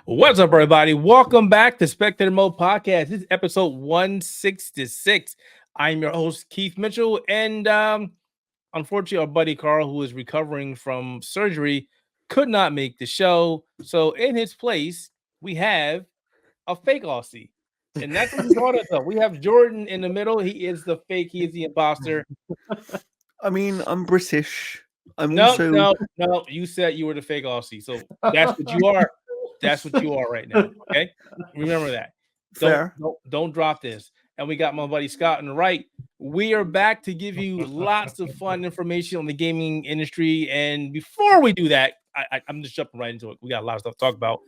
What's up, everybody? Welcome back to Spectator Mode Podcast. This is episode 166. I'm your host, Keith Mitchell, and unfortunately, our buddy Carl, who is recovering from surgery, could not make the show. So, in his place, we have a fake Aussie, and that's what we brought us up. We have Jordan in the middle. He is the fake. He is the imposter. I mean, I'm British. No. You said you were the fake Aussie, so that's what you are. That's what you are right now. Okay, remember that. Don't drop this. And we got my buddy Scott on the right. We are back to give you lots of fun information on the gaming industry. And before we do that, I'm just jumping right into it. We got a lot of stuff to talk about.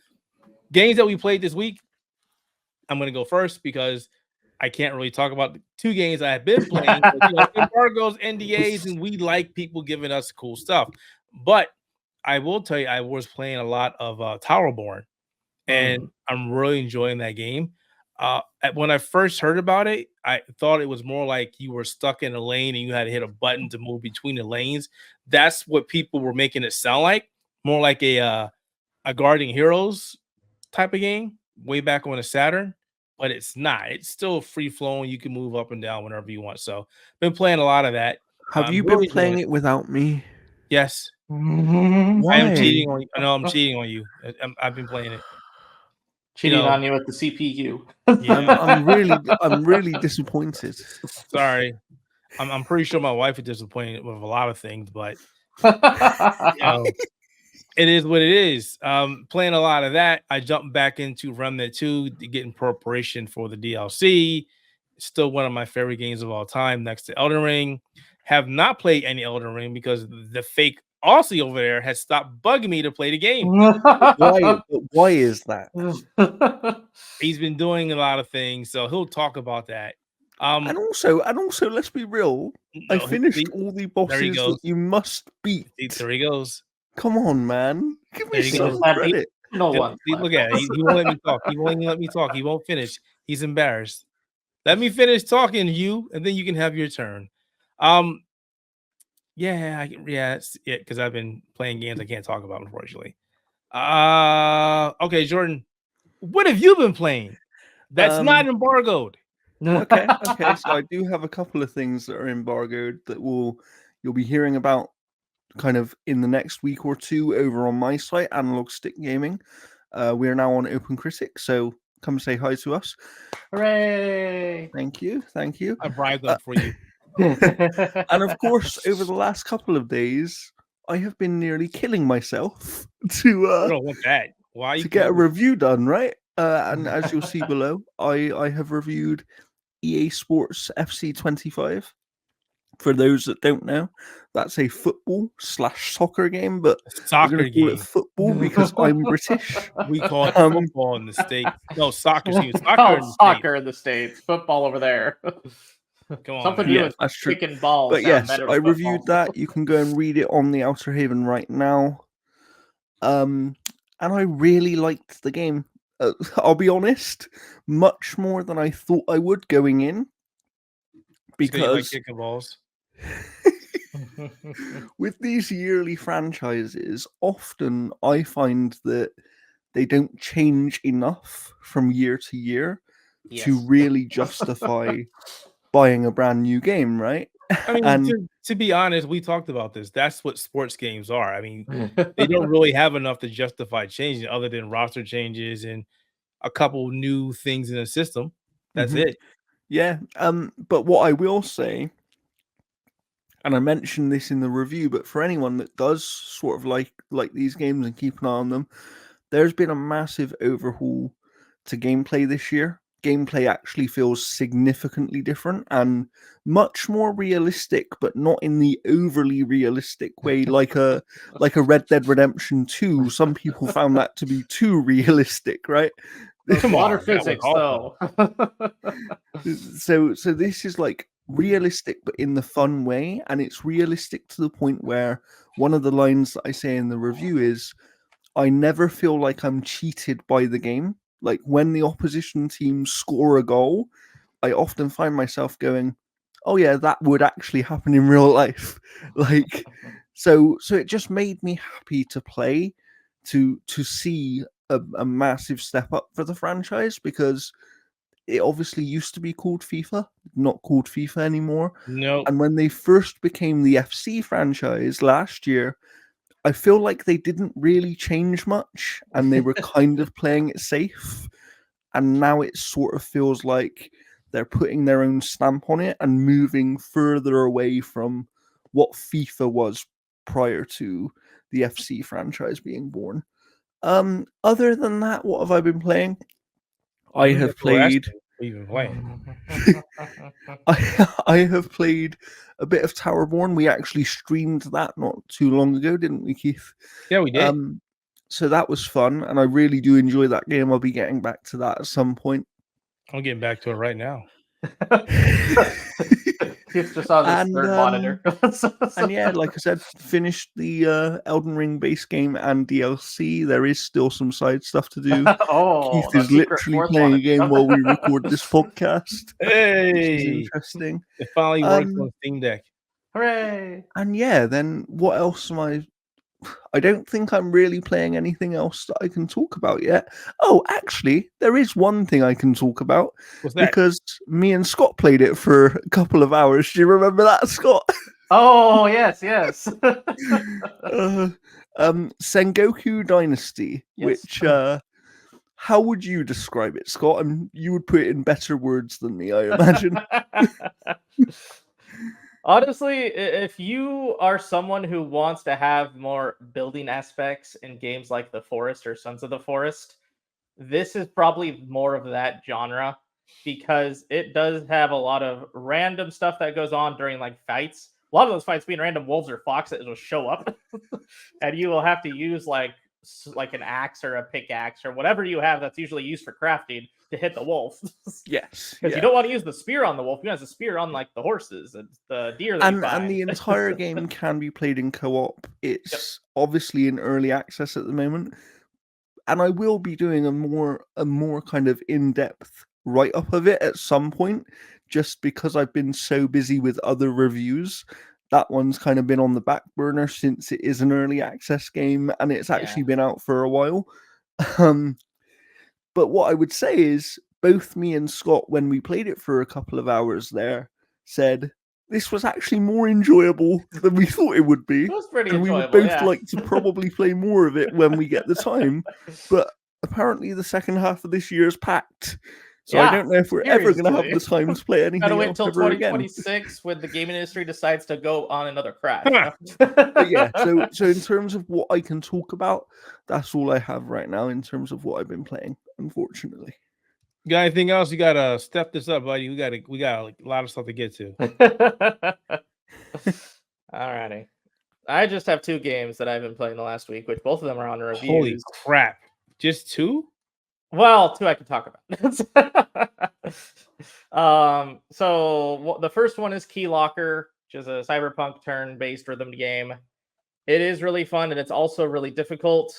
Games that we played this week. I'm going to go first because I can't really talk about the two games I have been playing. Embargoes, NDAs, and we like people giving us cool stuff. But I will tell you, I was playing a lot of Towerborn, and I'm really enjoying that game. When I first heard about it, I thought it was more like you were stuck in a lane and you had to hit a button to move between the lanes. That's what people were making it sound like, more like a Guardian Heroes type of game way back on the Saturn, but it's not. It's still free flowing. You can move up and down whenever you want. So, been playing a lot of that. Have you been playing it without me? Yes. Why? I am cheating on you. No, I'm cheating on you. I've been playing it. Cheating on you with the CPU. Yeah. I'm really disappointed. Sorry. I'm pretty sure my wife is disappointed with a lot of things, but it is what it is. Playing a lot of that. I jumped back into Remnant 2 to get in preparation for the DLC. Still one of my favorite games of all time, next to Elden Ring. Have not played any Elden Ring because the fake Aussie over there has stopped bugging me to play the game. Why is that? He's been doing a lot of things, so he'll talk about that. And also, let's be real. I finished all the bosses that you must beat. There he goes. Come on, man. Give me some credit. Look at it. He won't let me talk. He won't let me talk. He won't finish. He's embarrassed. Let me finish talking to you, and then you can have your turn. Because I've been playing games I can't talk about, unfortunately. Okay, Jordan, what have you been playing that's not embargoed? Okay. So I do have a couple of things that are embargoed that you'll be hearing about kind of in the next week or two over on my site, Analog Stick Gaming. We're now on Open Critic, so come say hi to us. Hooray! Thank you. I bribed them for you. And of course, over the last couple of days, I have been nearly killing myself to get a review done, right? And as you'll see below, I have reviewed EA Sports FC 25. For those that don't know, that's a football/soccer game, but soccer game. Call it football because I'm British. We call it football in the States. No, soccer. Soccer in the States. Football over there. Come on, something new with kicking balls. But yes, I reviewed that. You can go and read it on the Outer Haven right now. And I really liked the game. I'll be honest, much more than I thought I would going in. Because you like kicking balls. With these yearly franchises, often I find that they don't change enough from year to year to really justify buying a brand new game, right? I mean, to be honest, we talked about this. That's what sports games are. I mean, they don't really have enough to justify changing other than roster changes and a couple new things in the system. That's it. Yeah. But what I will say, and I mentioned this in the review, but for anyone that does sort of like these games and keep an eye on them, there's been a massive overhaul to gameplay this year. Gameplay actually feels significantly different and much more realistic, but not in the overly realistic way like a Red Dead Redemption 2. Some people found that to be too realistic, right? Water physics, though. So this is like realistic, but in the fun way, and it's realistic to the point where one of the lines that I say in the review is, I never feel like I'm cheated by the game. Like when the opposition team score a goal, I often find myself going, oh yeah, that would actually happen in real life. Like, so it just made me happy to play, to see a massive step up for the franchise, because it obviously used to be called FIFA, not called FIFA anymore. No. And when they first became the FC franchise last year, I feel like they didn't really change much, and they were kind of playing it safe. And now it sort of feels like they're putting their own stamp on it and moving further away from what FIFA was prior to the FC franchise being born. Other than that, what have I been playing? I have played. I have played a bit of Towerborn. We actually streamed that not too long ago, didn't we, Keith? Yeah, we did. So that was fun, and I really do enjoy that game. I'll be getting back to that at some point. I'm getting back to it right now. Keith just on his third monitor. And yeah, like I said, finished the Elden Ring base game and DLC. There is still some side stuff to do. Keith is literally playing a game while we record this podcast. Hey, which is interesting. It finally works on Steam Deck. Hooray! And yeah, then what else am I don't think I'm really playing anything else that I can talk about yet. Oh, actually, there is one thing I can talk about. What's that? Because me and Scott played it for a couple of hours. Do you remember that, Scott? Oh, yes. Sengoku Dynasty, yes. Which, how would you describe it, Scott? You would put it in better words than me, I imagine. Honestly, if you are someone who wants to have more building aspects in games like The Forest or Sons of the Forest, this is probably more of that genre, because it does have a lot of random stuff that goes on during like fights. A lot of those fights being random wolves or foxes that will show up, and you will have to use like an axe or a pickaxe or whatever you have that's usually used for crafting to hit the wolf. Yes, because you don't want to use the spear on the wolf. You use the spear on like the horses and the deer. And the entire game can be played in co-op. It's obviously in early access at the moment, and I will be doing a more kind of in-depth write-up of it at some point, just because I've been so busy with other reviews. That one's kind of been on the back burner since it is an early access game, and it's actually been out for a while. But what I would say is, both me and Scott, when we played it for a couple of hours there, said this was actually more enjoyable than we thought it would be. It was pretty and enjoyable, we would both like to probably play more of it when we get the time. But apparently the second half of this year is packed. So I don't know if we're ever going to have the time to play anything else wait until 2026 when the gaming industry decides to go on another crash. But yeah, so in terms of what I can talk about, that's all I have right now in terms of what I've been playing, unfortunately. You got anything else? You gotta step this up, buddy. We got like, a lot of stuff to get to. Alrighty. I just have 2 games that I've been playing the last week, which both of them are on reviews. Holy crap. Just 2? Well, 2 I can talk about. So the first one is Key Locker, which is a cyberpunk turn-based rhythm game. It is really fun, and it's also really difficult.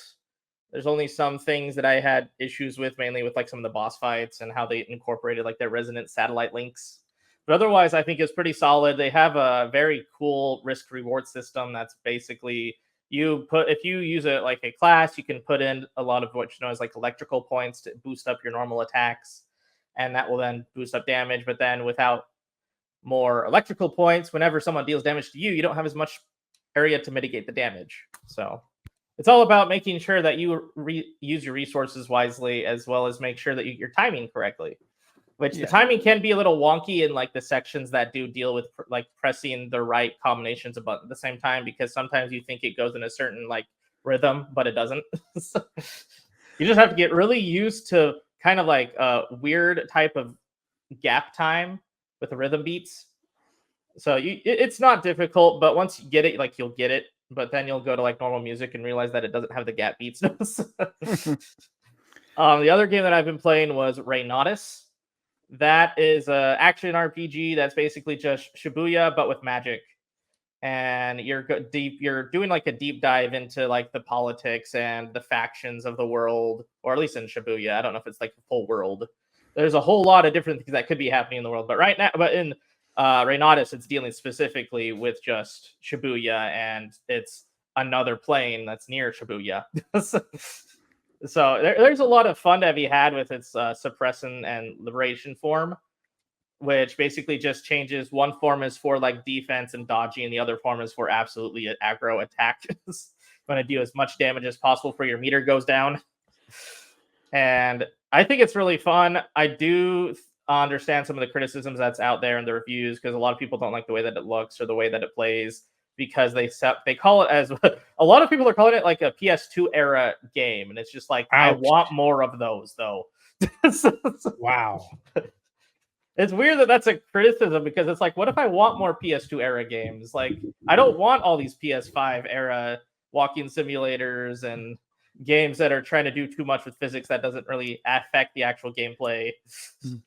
There's only some things that I had issues with, mainly with like some of the boss fights and how they incorporated like their resonant satellite links. But otherwise, I think it's pretty solid. They have a very cool risk reward system that's basically if you use it like a class, you can put in a lot of what you know as like electrical points to boost up your normal attacks, and that will then boost up damage. But then without more electrical points, whenever someone deals damage to you, you don't have as much area to mitigate the damage. So it's all about making sure that you use your resources wisely, as well as make sure that you're timing correctly. Which the timing can be a little wonky in like the sections that do deal with like pressing the right combinations of buttons at the same time, because sometimes you think it goes in a certain like rhythm, but it doesn't. So you just have to get really used to kind of like a weird type of gap time with the rhythm beats. So it's not difficult, but once you get it, like you'll get it, but then you'll go to like normal music and realize that it doesn't have the gap beats. The other game that I've been playing was Raynaudis. That is actually an RPG that's basically just Shibuya, but with magic. And you're doing like a deep dive into like the politics and the factions of the world, or at least in Shibuya. I don't know if it's like the full world. There's a whole lot of different things that could be happening in the world. But in Raynaudis, it's dealing specifically with just Shibuya, and it's another plane that's near Shibuya. So there's a lot of fun to be had with its suppression and liberation form, which basically just changes. One form is for like defense and dodging, and the other form is for absolutely aggro attack. Want to do as much damage as possible before your meter goes down. And I think it's really fun. I do understand some of the criticisms that's out there in the reviews, because a lot of people don't like the way that it looks or the way that it plays, because they call it as a lot of people are calling it like a PS2 era game, and it's just like, ouch. I want more of those though. Wow. It's weird that that's a criticism, because it's like, what if I want more PS2 era games? Like, I don't want all these PS5 era walking simulators and games that are trying to do too much with physics that doesn't really affect the actual gameplay. Do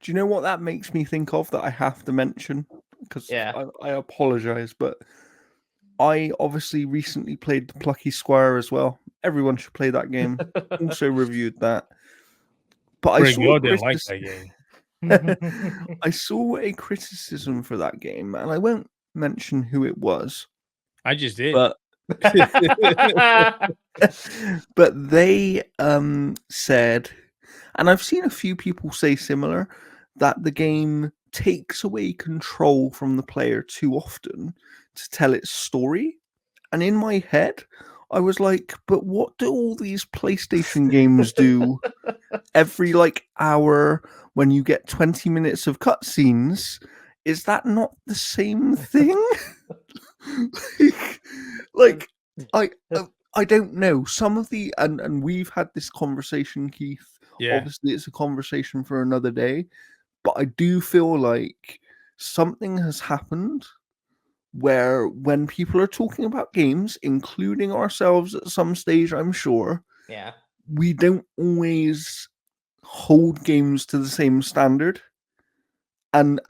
you know what that makes me think of that I have to mention? Because I apologize, but I obviously recently played the Plucky Squire as well. Everyone should play that game. Also reviewed that. But I didn't like that game. I saw a criticism for that game, and I won't mention who it was. I just did. But but they said, and I've seen a few people say similar, that the game takes away control from the player too often to tell its story. And in my head, I was like, but what do all these PlayStation games do every like hour when you get 20 minutes of cutscenes? Is that not the same thing? like I don't know. Some of the and we've had this conversation, Keith. Yeah. Obviously, it's a conversation for another day. But I do feel like something has happened where when people are talking about games, including ourselves at some stage, I'm sure, we don't always hold games to the same standard. And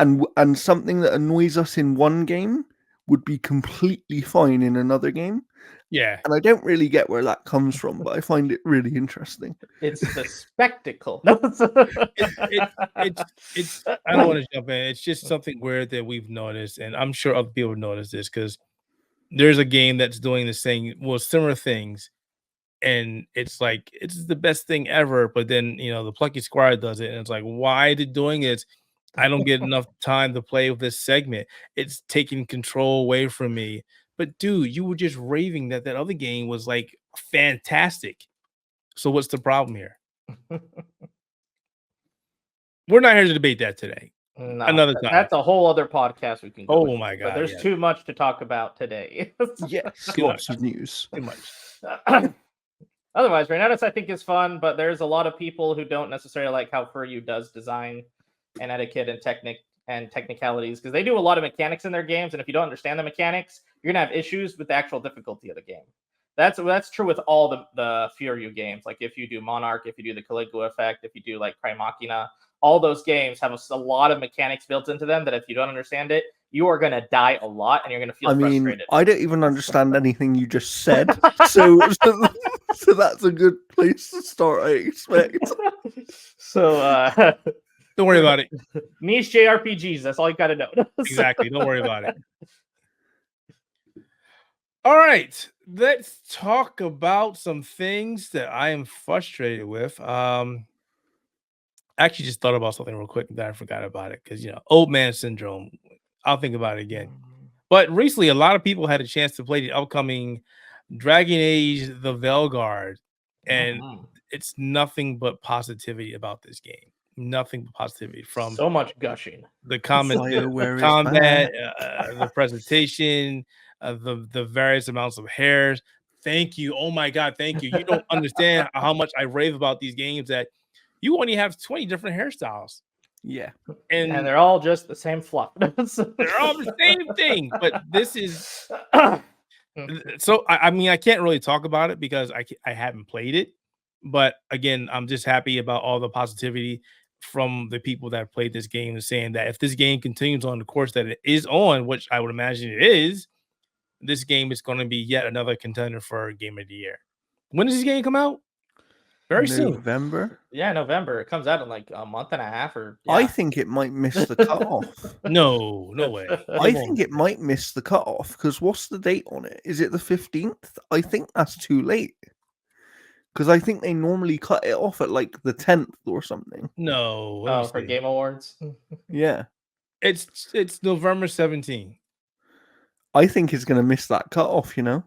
something that annoys us in one game would be completely fine in another game. Yeah. And I don't really get where that comes from, but I find it really interesting. It's the spectacle. It's I don't want to jump in. It's just something weird that we've noticed, and I'm sure other people notice this, because there's a game that's doing the same, similar things, and it's like, it's the best thing ever. But then, the Plucky Squire does it, and it's like, why is it doing it? I don't get enough time to play with this segment. It's taking control away from me. But dude, you were just raving that other game was like fantastic. So what's the problem here? We're not here to debate that today. No, another time. That's a whole other podcast we can go Oh my god. But there's too much to talk about today. Yes, lots of news. Too much. Otherwise, Renatus I think is fun, but there's a lot of people who don't necessarily like how Furyu does design and etiquette and technicalities, because they do a lot of mechanics in their games, and if you don't understand the mechanics, you're gonna have issues with the actual difficulty of the game. That's true with all the Furyu games. Like if you do Monarch, if you do the Caligula effect, if you do like Cry Machina, all those games have a lot of mechanics built into them that if you don't understand it, you are gonna die a lot and you're gonna feel frustrated. I don't even understand anything you just said, so that's a good place to start, I expect. So don't worry about it. Niche JRPGs, that's all you gotta know. Exactly. Don't worry about it. All right. Let's talk about some things that I am frustrated with. I actually just thought about something real quick that I forgot about it, because old man syndrome. I'll think about it again. But recently, a lot of people had a chance to play the upcoming Dragon Age The Veilguard, and it's nothing but positivity about this game. Nothing but positivity, from so much gushing. The comment, the combat, the presentation, the various amounts of hairs. Thank you. Oh my god, thank you. You don't understand how much I rave about these games, that you only have 20 different hairstyles. Yeah. And they're all just the same fluff. They're all the same thing. But this is so I mean, I can't really talk about it because I haven't played it. But again, I'm just happy about all the positivity from the people that have played this game, and saying that if this game continues on the course that it is on, which I would imagine it is, this game is going to be yet another contender for Game of the Year. When does this game come out? Very soon. November? Yeah, November. It comes out in like a month and a half. I think it might miss the cutoff. No way. I think it might miss the cutoff, because what's the date on it? Is it the 15th? I think that's too late. Because I think they normally cut it off at like the 10th or something. No. Oh, for Game Awards. Yeah. It's November 17th. I think it's going to miss that cutoff, you know?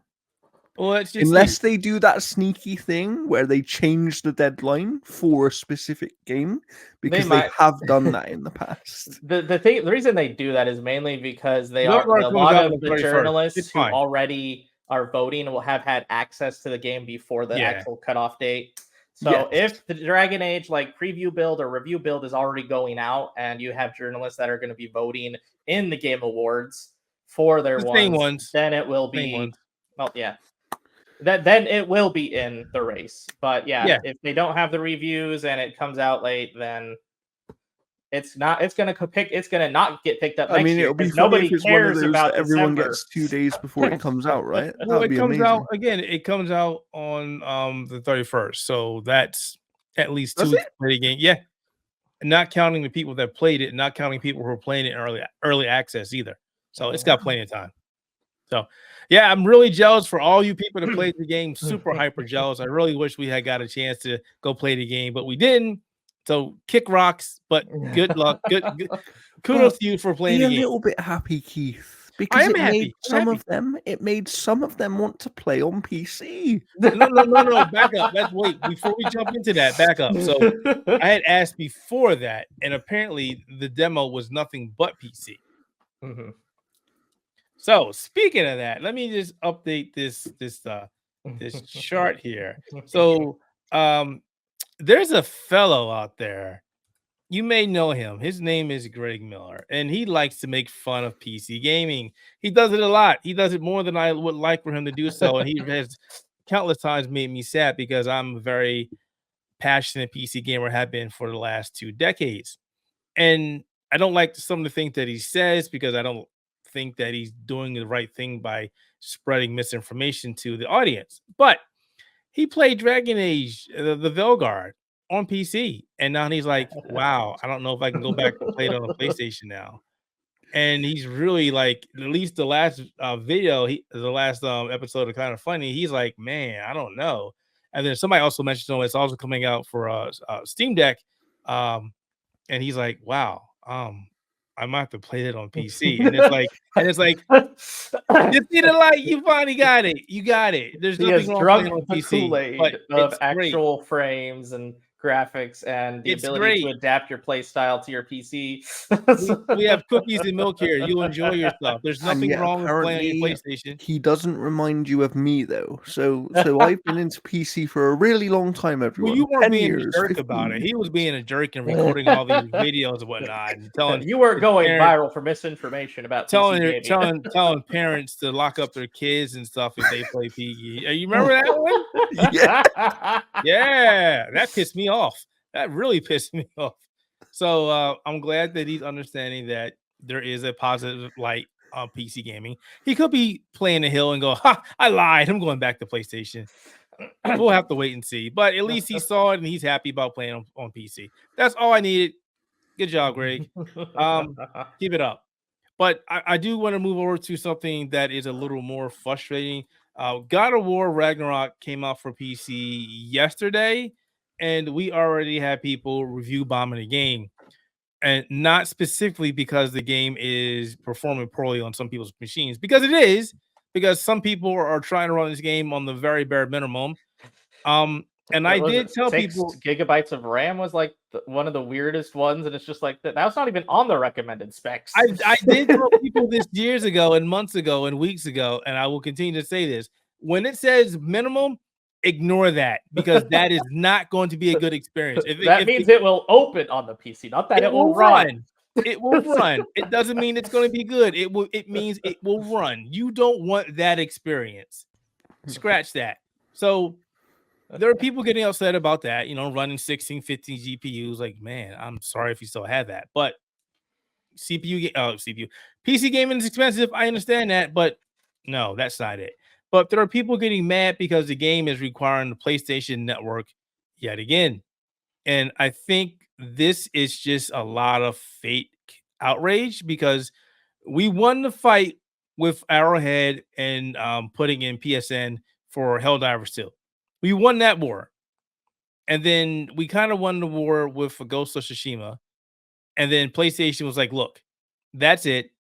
Well, let's just Unless see. they do that sneaky thing where they change the deadline for a specific game, because they have done that in the past. The reason they do that is mainly because they Not are where it a comes lot out of on the the 31st. journalists It's who fine. already are voting will have had access to the game before the Yeah. actual cutoff date. So Yes. if the Dragon Age like preview build or review build is already going out, and you have journalists that are going to be voting in the Game Awards for their The same ones, ones. then it will Same be. ones. Well, yeah. Then it will be in the race. But Yeah. if they don't have the reviews and it comes out late, then it's not. It's gonna not get picked up I next mean, year it'll be because funny nobody if it's one of cares those about that everyone December. gets 2 days before it comes out, right? Well, That'd it be comes amazing. out again. It comes out on the 31st, so that's at least 2 Does weeks it? to play the game. Yeah, not counting the people that played it, not counting people who are playing it in early access either. So it's got plenty of time. So yeah, I'm really jealous for all you people that played the game. Super hyper jealous. I really wish we had got a chance to go play the game, but we didn't. So kick rocks, but good luck. Good. Kudos to you for playing Be the a game. little bit happy, Keith, because am it happy. made I'm some happy. of them. It made some of them want to play on PC. No. Back up. Wait. Before we jump into that, back up. So I had asked before that, and apparently the demo was nothing but PC. Mhm. So speaking of that, let me just update this chart here. So there's a fellow out there. You may know him. His name is Greg Miller, and he likes to make fun of PC gaming. He does it a lot. He does it more than I would like for him to do so, and he has countless times made me sad because I'm a very passionate PC gamer, have been for the last 2 decades. And I don't like some of the things that he says because I don't think that he's doing the right thing by spreading misinformation to the audience. But he played Dragon Age The Veilguard on PC, and now he's like, wow, I don't know if I can go back and play it on the PlayStation now. And he's really like, at least the last video, the last episode of Kind of Funny, he's like, man, I don't know. And then somebody also mentioned, it's also coming out for Steam Deck, and he's like, wow, I might have to play it on PC. And it's like, you see the light, you finally got it. You got it. There's nothing wrong drunk playing on the PC, Kool-Aid but of it's actual frames and graphics and the ability to adapt your play style to your PC. we have cookies and milk here. You'll enjoy yourself. There's nothing wrong with playing on your PlayStation. He doesn't remind you of me though. So I've been into PC for a really long time, everyone. Well, you weren't 10 being years, a jerk 15. about it. He was being a jerk and recording all these videos and whatnot, and telling you were going viral for misinformation about telling parents to lock up their kids and stuff if they play PG. You remember that one? Yeah, that pissed me off. That really pissed me off. So I'm glad that he's understanding that there is a positive light on PC gaming. He could be playing the hill and go, ha, I lied. I'm going back to PlayStation. We'll have to wait and see. But at least he saw it and he's happy about playing on PC. That's all I needed. Good job, Greg. Keep it up. But I do want to move over to something that is a little more frustrating. God of War Ragnarok came out for PC yesterday, and we already had people review bombing the game. And not specifically because the game is performing poorly on some people's machines, because it is, because some people are trying to run this game on the very bare minimum. And I did tell 6 people gigabytes of RAM was like one of the weirdest ones, and it's just like that was not even on the recommended specs. I did tell people this years ago and months ago and weeks ago, and I will continue to say this. When it says minimum, ignore that, because that is not going to be a good experience. That means it will open on the PC, not that it will run. It will run. It doesn't mean it's going to be good. It means it will run. You don't want that experience. Scratch that. So there are people getting upset about that, running 16, 15 GPUs. Like, man, I'm sorry if you still have that. But PC gaming is expensive. I understand that, but no, that's not it. But there are people getting mad because the game is requiring the PlayStation Network yet again. And I think this is just a lot of fake outrage, because we won the fight with Arrowhead and putting in PSN for Helldivers 2. We won that war. and then we kind of won the war with Ghost of Tsushima, and then PlayStation was like, "Look, that's it.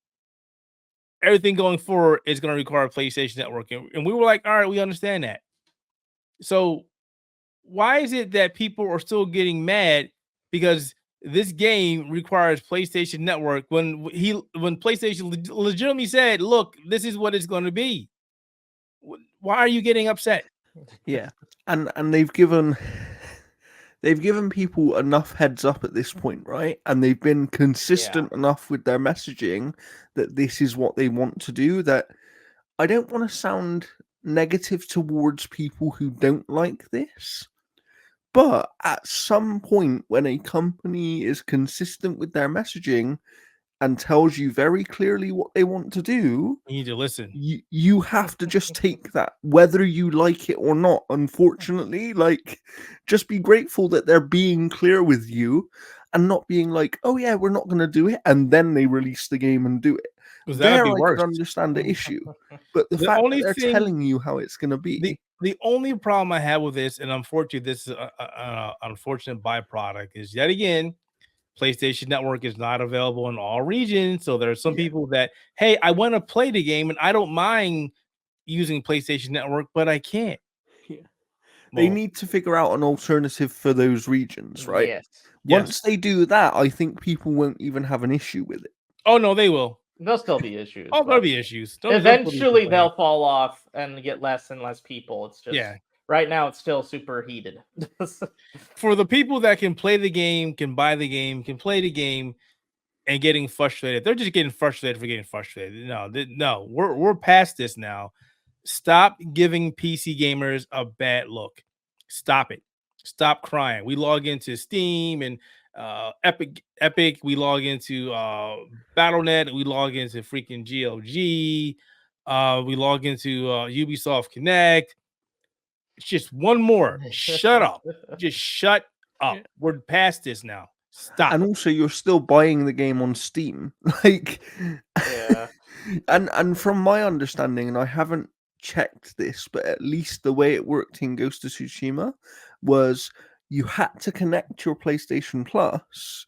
Everything going forward is going to require PlayStation Network," and we were like, "All right, we understand that." So why is it that people are still getting mad because this game requires PlayStation Network when PlayStation legitimately said, "Look, this is what it's going to be"? Why are you getting upset? Yeah, and they've given people enough heads up at this point, right? And they've been consistent enough with their messaging that this is what they want to do. That I don't want to sound negative towards people who don't like this, but at some point when a company is consistent with their messaging and tells you very clearly what they want to do, You need to listen. You have to just take that, whether you like it or not. Unfortunately, like, just be grateful that they're being clear with you and not being like, "Oh yeah, we're not going to do it," and then they release the game and do it. That'd be worse. I could understand the issue, but the fact that they're telling you how it's going to be. The only problem I have with this, and unfortunately, this is an unfortunate byproduct, is yet again, PlayStation Network is not available in all regions. So there are some people that, hey, I want to play the game and I don't mind using PlayStation Network, but I can't. Yeah. They need to figure out an alternative for those regions, right? Yes. Once they do that, I think people won't even have an issue with it. Oh no, they will. There'll still be issues. Oh, there'll be issues. Eventually, they'll fall off and get less and less people. It's just right now, it's still super heated. For the people that can play the game, can buy the game, can play the game, and getting frustrated, they're just getting frustrated for getting frustrated. No, we're past this now. Stop giving PC gamers a bad look. Stop it. Stop crying. We log into Steam and Epic. We log into Battle.net. We log into freaking GOG. We log into Ubisoft Connect. It's just one more. Shut up. Just shut up. We're past this now. Stop. And also, you're still buying the game on Steam. Like, and from my understanding, and I haven't checked this, but at least the way it worked in Ghost of Tsushima was you had to connect your PlayStation Plus,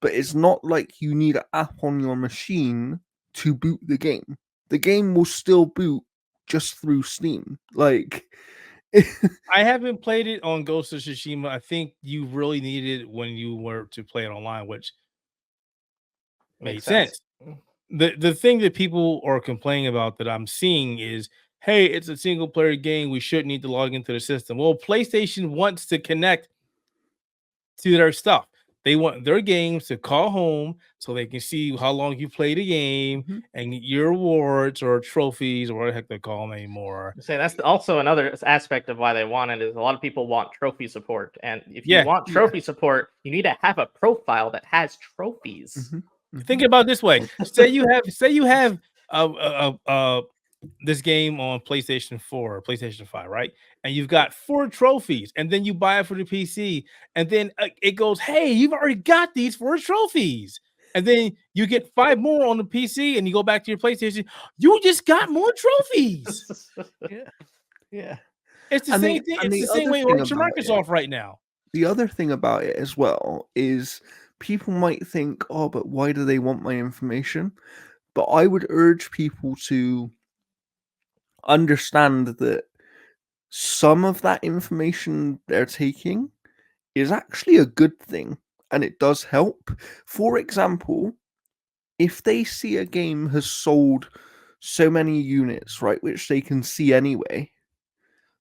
but it's not like you need an app on your machine to boot the game. The game will still boot just through Steam. Like, I haven't played it on Ghost of Tsushima. I think you really needed it when you were to play it online, which made sense. The thing that people are complaining about that I'm seeing is, hey, it's a single player game. We shouldn't need to log into the system. Well, PlayStation wants to connect to their stuff. They want their games to call home so they can see how long you played a game and your awards or trophies or what the heck they call them anymore. So that's also another aspect of why they want it, is a lot of people want trophy support. And if you want trophy support, you need to have a profile that has trophies. Think about it this way. Say you have this game on PlayStation 4 or PlayStation 5, right? And you've got 4 trophies, and then you buy it for the PC, and then it goes, hey, you've already got these 4 trophies. And then you get 5 more on the PC, and you go back to your PlayStation, you just got more trophies. Yeah. It's the same thing. It's the same way it works for Microsoft right now. The other thing about it as well is people might think, oh, but why do they want my information? But I would urge people to understand that some of that information they're taking is actually a good thing, and it does help. For example, if they see a game has sold so many units, right, which they can see anyway,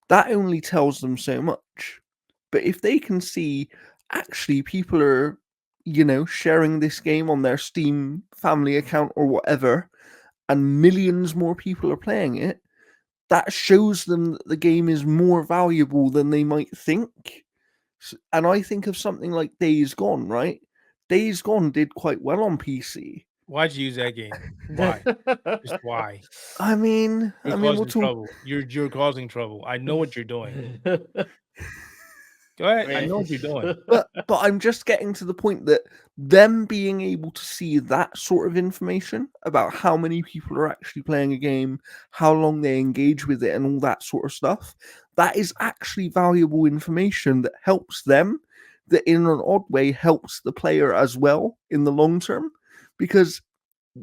that only tells them so much. But if they can see actually people are, sharing this game on their Steam family account or whatever, and millions more people are playing it, that shows them that the game is more valuable than they might think. And I think of something like Days Gone, right? Days Gone did quite well on PC. Why'd you use that game? Why? Just why? I mean, you're causing trouble. You're causing trouble. I know what you're doing. Go ahead. I know what you're doing. But I'm just getting to the point that them being able to see that sort of information about how many people are actually playing a game, how long they engage with it, and all that sort of stuff, that is actually valuable information that helps them, that in an odd way helps the player as well in the long term. Because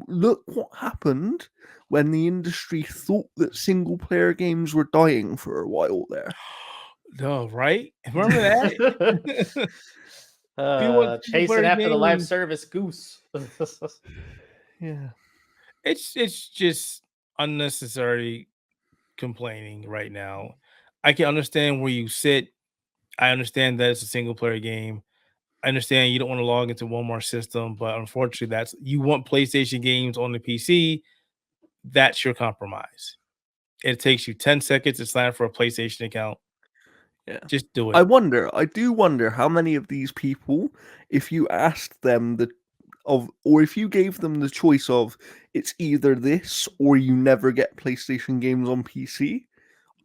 look what happened when the industry thought that single player games were dying for a while there. No, right? Remember that? Chasing after the live service goose. Yeah. It's just unnecessary complaining right now. I can understand where you sit. I understand that it's a single player game. I understand you don't want to log into one more system, but unfortunately, you want PlayStation games on the PC. That's your compromise. It takes you 10 seconds to sign up for a PlayStation account. Yeah. Just do it. I do wonder how many of these people, if you asked them or if you gave them the choice of it's either this or you never get PlayStation games on PC,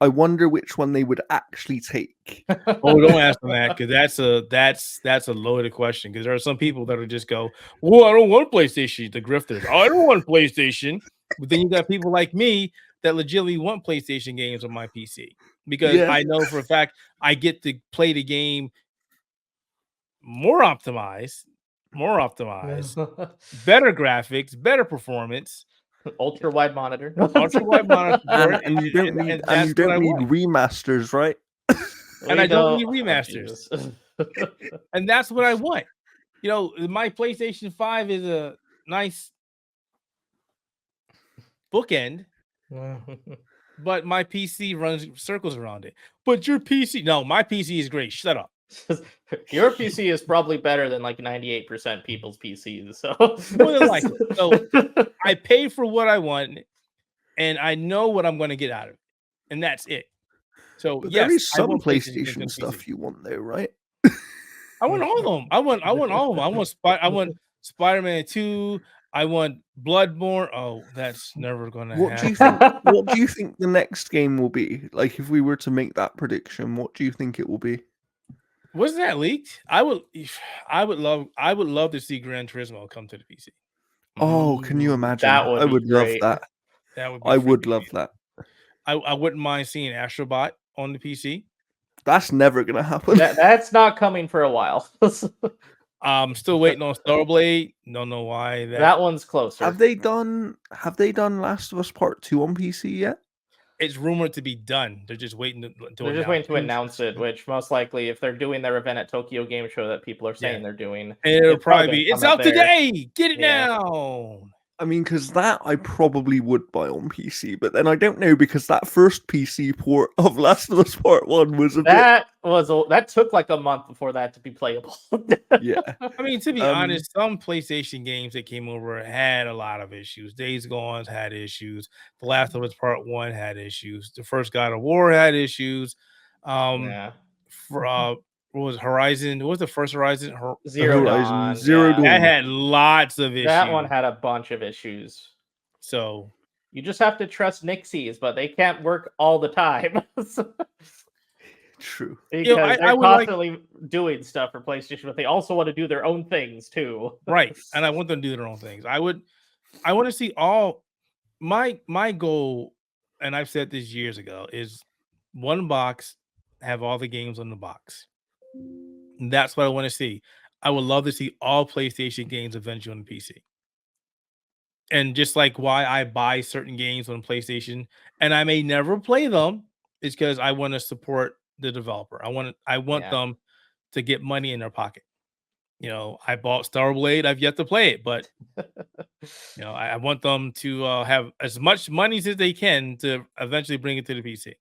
I wonder which one they would actually take. Oh, don't ask them that, because that's a loaded question. Because there are some people that would just go, "Well, I don't want PlayStation." The grifters, "Oh, I don't want PlayStation." But then you got people like me that legitimately want PlayStation games on my PC, because I know for a fact I get to play the game more optimized, better graphics, better performance. Ultra wide monitor, and you don't need remasters, right? And I don't need remasters, and that's what I want. You know, my PlayStation 5 is a nice bookend, but my PC runs circles around it. But your PC, no, my PC is great. Shut up. Your PC is probably better than like 98% people's PCs. So more than likely. So I pay for what I want, and I know what I'm going to get out of it, and that's it. So but there is some PlayStation stuff you want, though, right? I want all of them. I want all of them. I want Spider-Man 2. I want Bloodborne. Oh, that's never going to happen. What do you think the next game will be? Like, if we were to make that prediction, what do you think it will be? Wasn't that leaked? I would love to see Gran Turismo come to the PC. Oh, can you imagine? I would love that. That would be I would love that. I wouldn't mind seeing Astrobot on the PC. That's never gonna happen. That's not coming for a while. I'm still waiting on Starblade. Don't know why that one's closer. Have they done Last of Us Part 2 on PC yet? It's rumored to be done. They're just waiting to announce it, which most likely, if they're doing their event at Tokyo Game Show that people are saying they're doing, it'll probably be, it's out today. Get it now. I mean, because that I probably would buy on PC, but then I don't know, because that first PC port of Last of Us Part 1 was that took like a month before that to be playable. Yeah. I mean, to be honest, some PlayStation games that came over had a lot of issues. Days Gone had issues. The Last of Us Part 1 had issues. The first God of War had issues. What was Horizon? What was the first Horizon? Zero Dawn. That had lots of issues. That one had a bunch of issues. So you just have to trust Nixies, but they can't work all the time. True. Because they're constantly doing stuff for PlayStation, but they also want to do their own things too. Right. And I want them to do their own things. I want to see all my goal, and I've said this years ago, is one box, have all the games on the box. That's what I want to see. I would love to see all PlayStation games eventually on the PC. And just like why I buy certain games on PlayStation and I may never play them, is because I want to support the developer. I want them to get money in their pocket. You know, I bought Starblade. I've yet to play it, but you know, I want them to have as much money as they can to eventually bring it to the PC.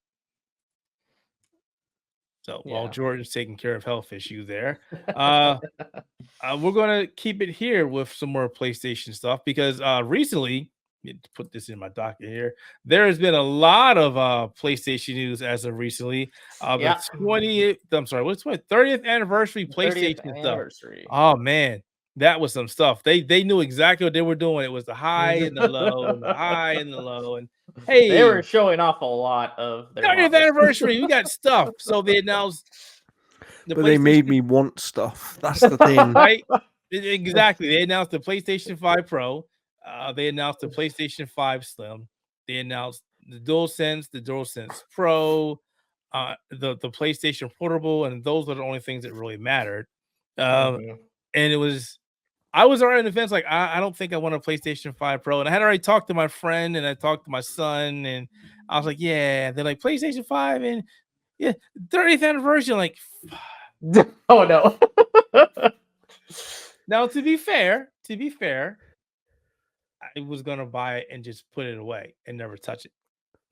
So while Jordan's taking care of health issues there, we're going to keep it here with some more PlayStation stuff, because recently, to put this in my docket here, there has been a lot of PlayStation news as of recently. The 30th anniversary PlayStation stuff. Oh man, that was some stuff. They knew exactly what they were doing. It was the high and the low, and the high and the low, and hey, they were showing off a lot of their 30th anniversary. We got stuff. So they announced But they made me want stuff. That's the thing. Right? Exactly. They announced the PlayStation 5 Pro. They announced the PlayStation 5 Slim. They announced the DualSense Pro, the PlayStation Portable, and those are the only things that really mattered. And I was already on the fence, like I don't think I want a PlayStation 5 Pro, and I had already talked to my friend and I talked to my son, and I was like, yeah. They're like PlayStation 5 and 30th anniversary. I'm like, oh no. Now, to be fair, I was gonna buy it and just put it away and never touch it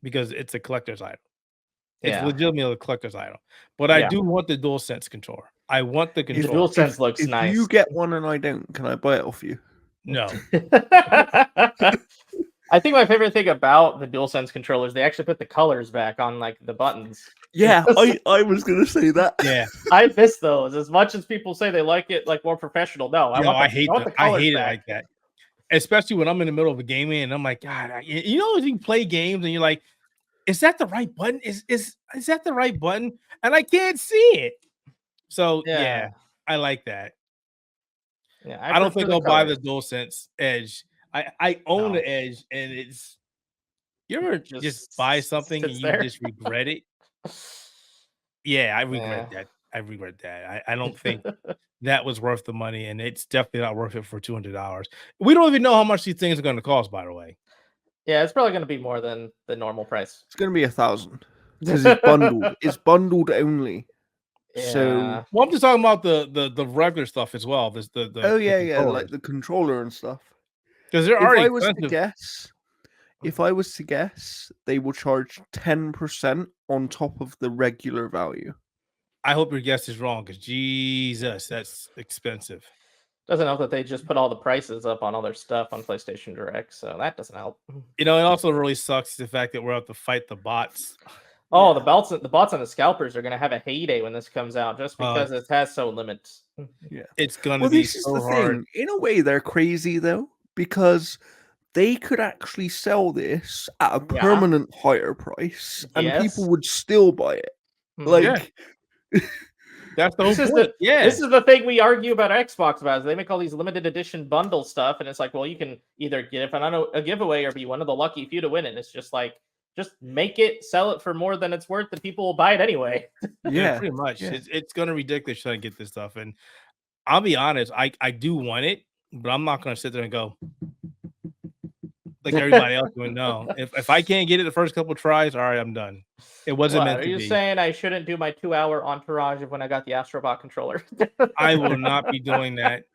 because it's a collector's item. It's legitimately a collector's item. But I do want the DualSense controller. I want the controller. The DualSense looks nice. If you get one and I don't, can I buy it off you? No. I think my favorite thing about the DualSense controllers, they actually put the colors back on like the buttons. Yeah, I was gonna say that. Yeah, I miss those as much as people say they like it like more professional. No, I hate it like that. Especially when I'm in the middle of a game and I'm like, God, you know, you play games and you're like, is that the right button? Is that the right button? And I can't see it. So yeah I like that. Yeah, I don't think I'll buy the DualSense Edge. I own the Edge, and it's you ever just buy something and you just regret it? Yeah, I regret that. I don't think that was worth the money, and it's definitely not worth it for $200. We don't even know how much these things are going to cost, by the way. Yeah, it's probably going to be more than the normal price. It's going to be $1,000 because it's bundled. It's bundled only. Yeah. So, well, I'm just talking about the regular stuff as well. Like the controller and stuff. Because they're already if I was to guess, they will charge 10% on top of the regular value. I hope your guess is wrong, because Jesus, that's expensive. Doesn't help that they just put all the prices up on all their stuff on PlayStation Direct, so that doesn't help. You know, it also really sucks the fact that we're out to fight the bots. Oh, the bots and the scalpers are going to have a heyday when this comes out, just because it has so limits. Yeah, it's going to be so hard. In a way, they're crazy though, because they could actually sell this at a permanent higher price, and people would still buy it. Like, that's the whole point. This is the thing we argue about Xbox about. Is they make all these limited edition bundle stuff, and it's like, well, you can either get a giveaway or be one of the lucky few to win it. It's just like, just make it, sell it for more than it's worth, and people will buy it anyway. Yeah, pretty much. Yeah. It's going to be ridiculous trying to get this stuff, and I'll be honest, I do want it, but I'm not going to sit there and go like everybody else would know. If I can't get it the first couple of tries, all right, I'm done. It wasn't meant to be. Are you saying I shouldn't do my 2-hour entourage of when I got the Astrobot controller? I will not be doing that.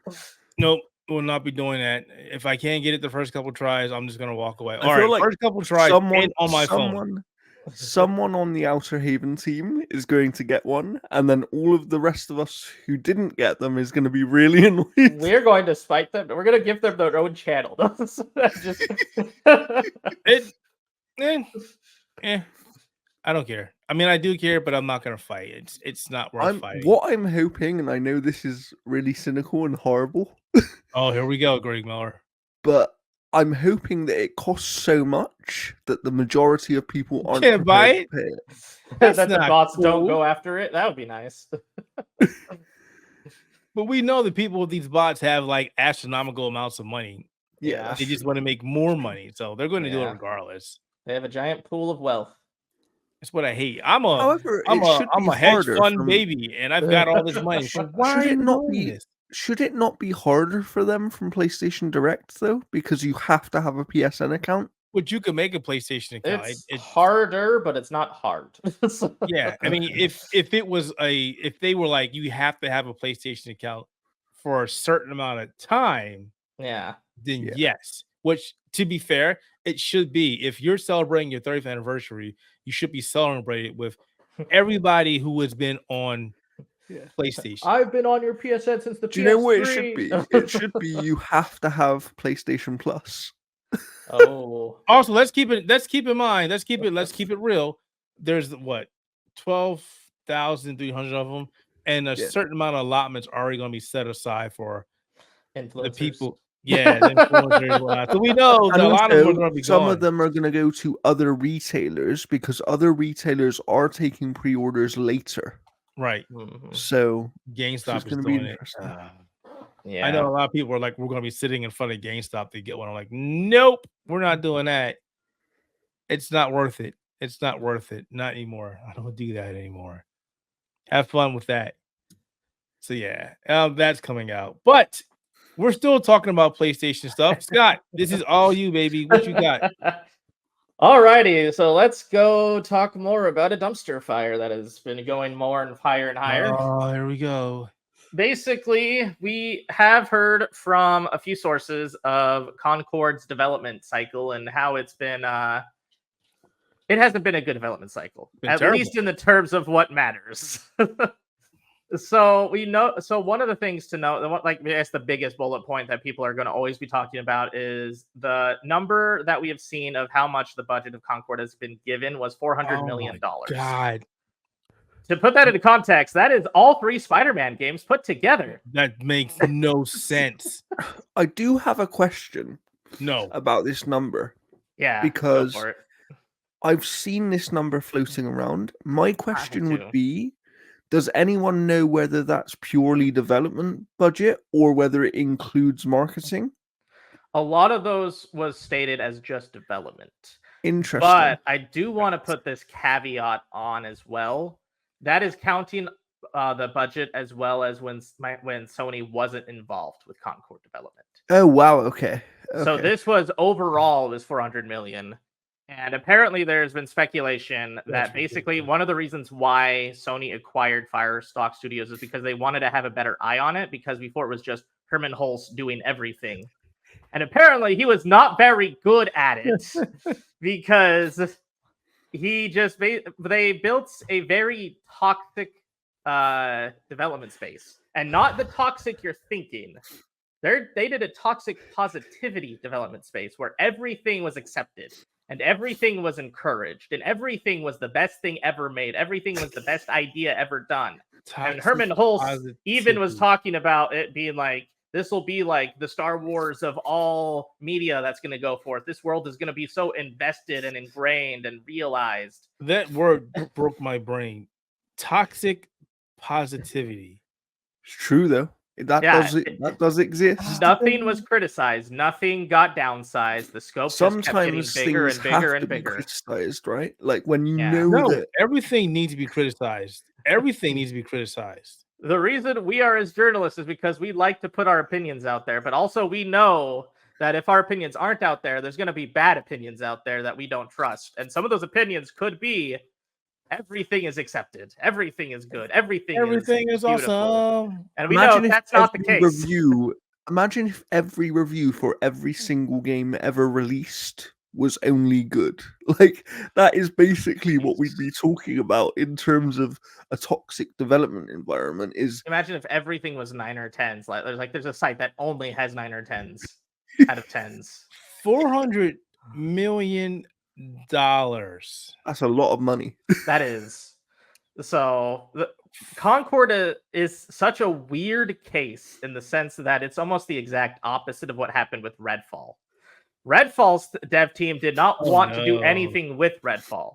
Nope, will not be doing that. If I can't get it the first couple of tries, I'm just going to walk away. All right, like first couple of tries on my phone. Someone on the Outer Haven team is going to get one, and then all of the rest of us who didn't get them is going to be really annoyed. We're going to spite them, but we're going to give them their own channel. I don't care. I mean, I do care, but I'm not going to fight. It's not worth fighting. What I'm hoping, and I know this is really cynical and horrible. Oh, here we go, Greg Miller. But I'm hoping that it costs so much that the majority of people aren't can't buy it. That the bots don't go after it. That would be nice. But we know that people with these bots have like astronomical amounts of money. Yeah, they just want to make more money, so they're going to do it regardless. They have a giant pool of wealth. That's what I hate. I'm a hedge fund baby, and I've got all this money. So why should it not be this? Should it not be harder for them from PlayStation Direct, though? Because you have to have a PSN account? But you can make a PlayStation account. It's harder, but it's not hard. Yeah, I mean, if they were like, you have to have a PlayStation account for a certain amount of time, then yes. Which, to be fair, it should be. If you're celebrating your 30th anniversary, you should be celebrated with everybody who has been on PlayStation. I've been on your PSN since the PS3. Do you know what it should be? It should be you have to have PlayStation Plus. Oh. Also, let's keep in mind. Let's keep it real. There's 12,300 of them, and a certain amount of allotments are already going to be set aside for the people. Yeah, so we know that a lot of them are going to be some of them are going to go to other retailers because other retailers are taking pre-orders later. Right. So GameStop is going to be doing it. interesting. Yeah. I know a lot of people are like, we're going to be sitting in front of GameStop to get one. I'm like, nope, we're not doing that. It's not worth it. It's not worth it. Not anymore. I don't do that anymore. Have fun with that. So yeah, that's coming out. But we're still talking about PlayStation stuff. Scott, this is all you, baby. What you got? Alrighty, so let's go talk more about a dumpster fire that has been going more and higher and higher. Oh, here we go. Basically, we have heard from a few sources of Concord's development cycle and how it's been it hasn't been a good development cycle, at least in the terms of what matters. So we know. So one of the things to know, like I guess the biggest bullet point that people are going to always be talking about is the number that we have seen of how much the budget of Concord has been given was $400 million. God. To put that into context, that is all 3 Spider-Man games put together. That makes no sense. I do have a question. No. About this number. Yeah. Because I've seen this number floating around. My question would be, does anyone know whether that's purely development budget or whether it includes marketing? A lot of those was stated as just development. Interesting. But I do want to put this caveat on as well. That is counting the budget as well as when Sony wasn't involved with Concord Development. Oh, wow. Okay. So this was overall this 400 million. And apparently there's been speculation that basically one of the reasons why Sony acquired Firestock Studios is because they wanted to have a better eye on it, because before it was just Herman Hulst doing everything. And apparently he was not very good at it because he just they built a very toxic development space, and not the toxic you're thinking. They did a toxic positivity development space where everything was accepted. And everything was encouraged, and everything was the best thing ever made. Everything was the best idea ever done. And Herman Hulst even was talking about it being like, this will be like the Star Wars of all media that's going to go forth. This world is going to be so invested and ingrained and realized. That word broke my brain. Toxic positivity. It's true, though. That does exist. Nothing was criticized. Nothing got downsized. The scope just kept getting bigger and bigger and bigger. Criticized, right? Like when you know that everything needs to be criticized. Everything needs to be criticized. The reason we are as journalists is because we like to put our opinions out there, but also we know that if our opinions aren't out there, there's going to be bad opinions out there that we don't trust. And some of those opinions could be everything is accepted. Everything is good. Everything is awesome. And we know that's not the case. Imagine if every review for every single game ever released was only good. Like, that is basically what we'd be talking about in terms of a toxic development environment. Imagine if everything was 9 or 10s. There's a site that only has 9 or 10s out of 10s. $400 million. That's a lot of money. That is. So Concord is such a weird case in the sense that it's almost the exact opposite of what happened with Redfall. Redfall's dev team did not want to do anything with Redfall.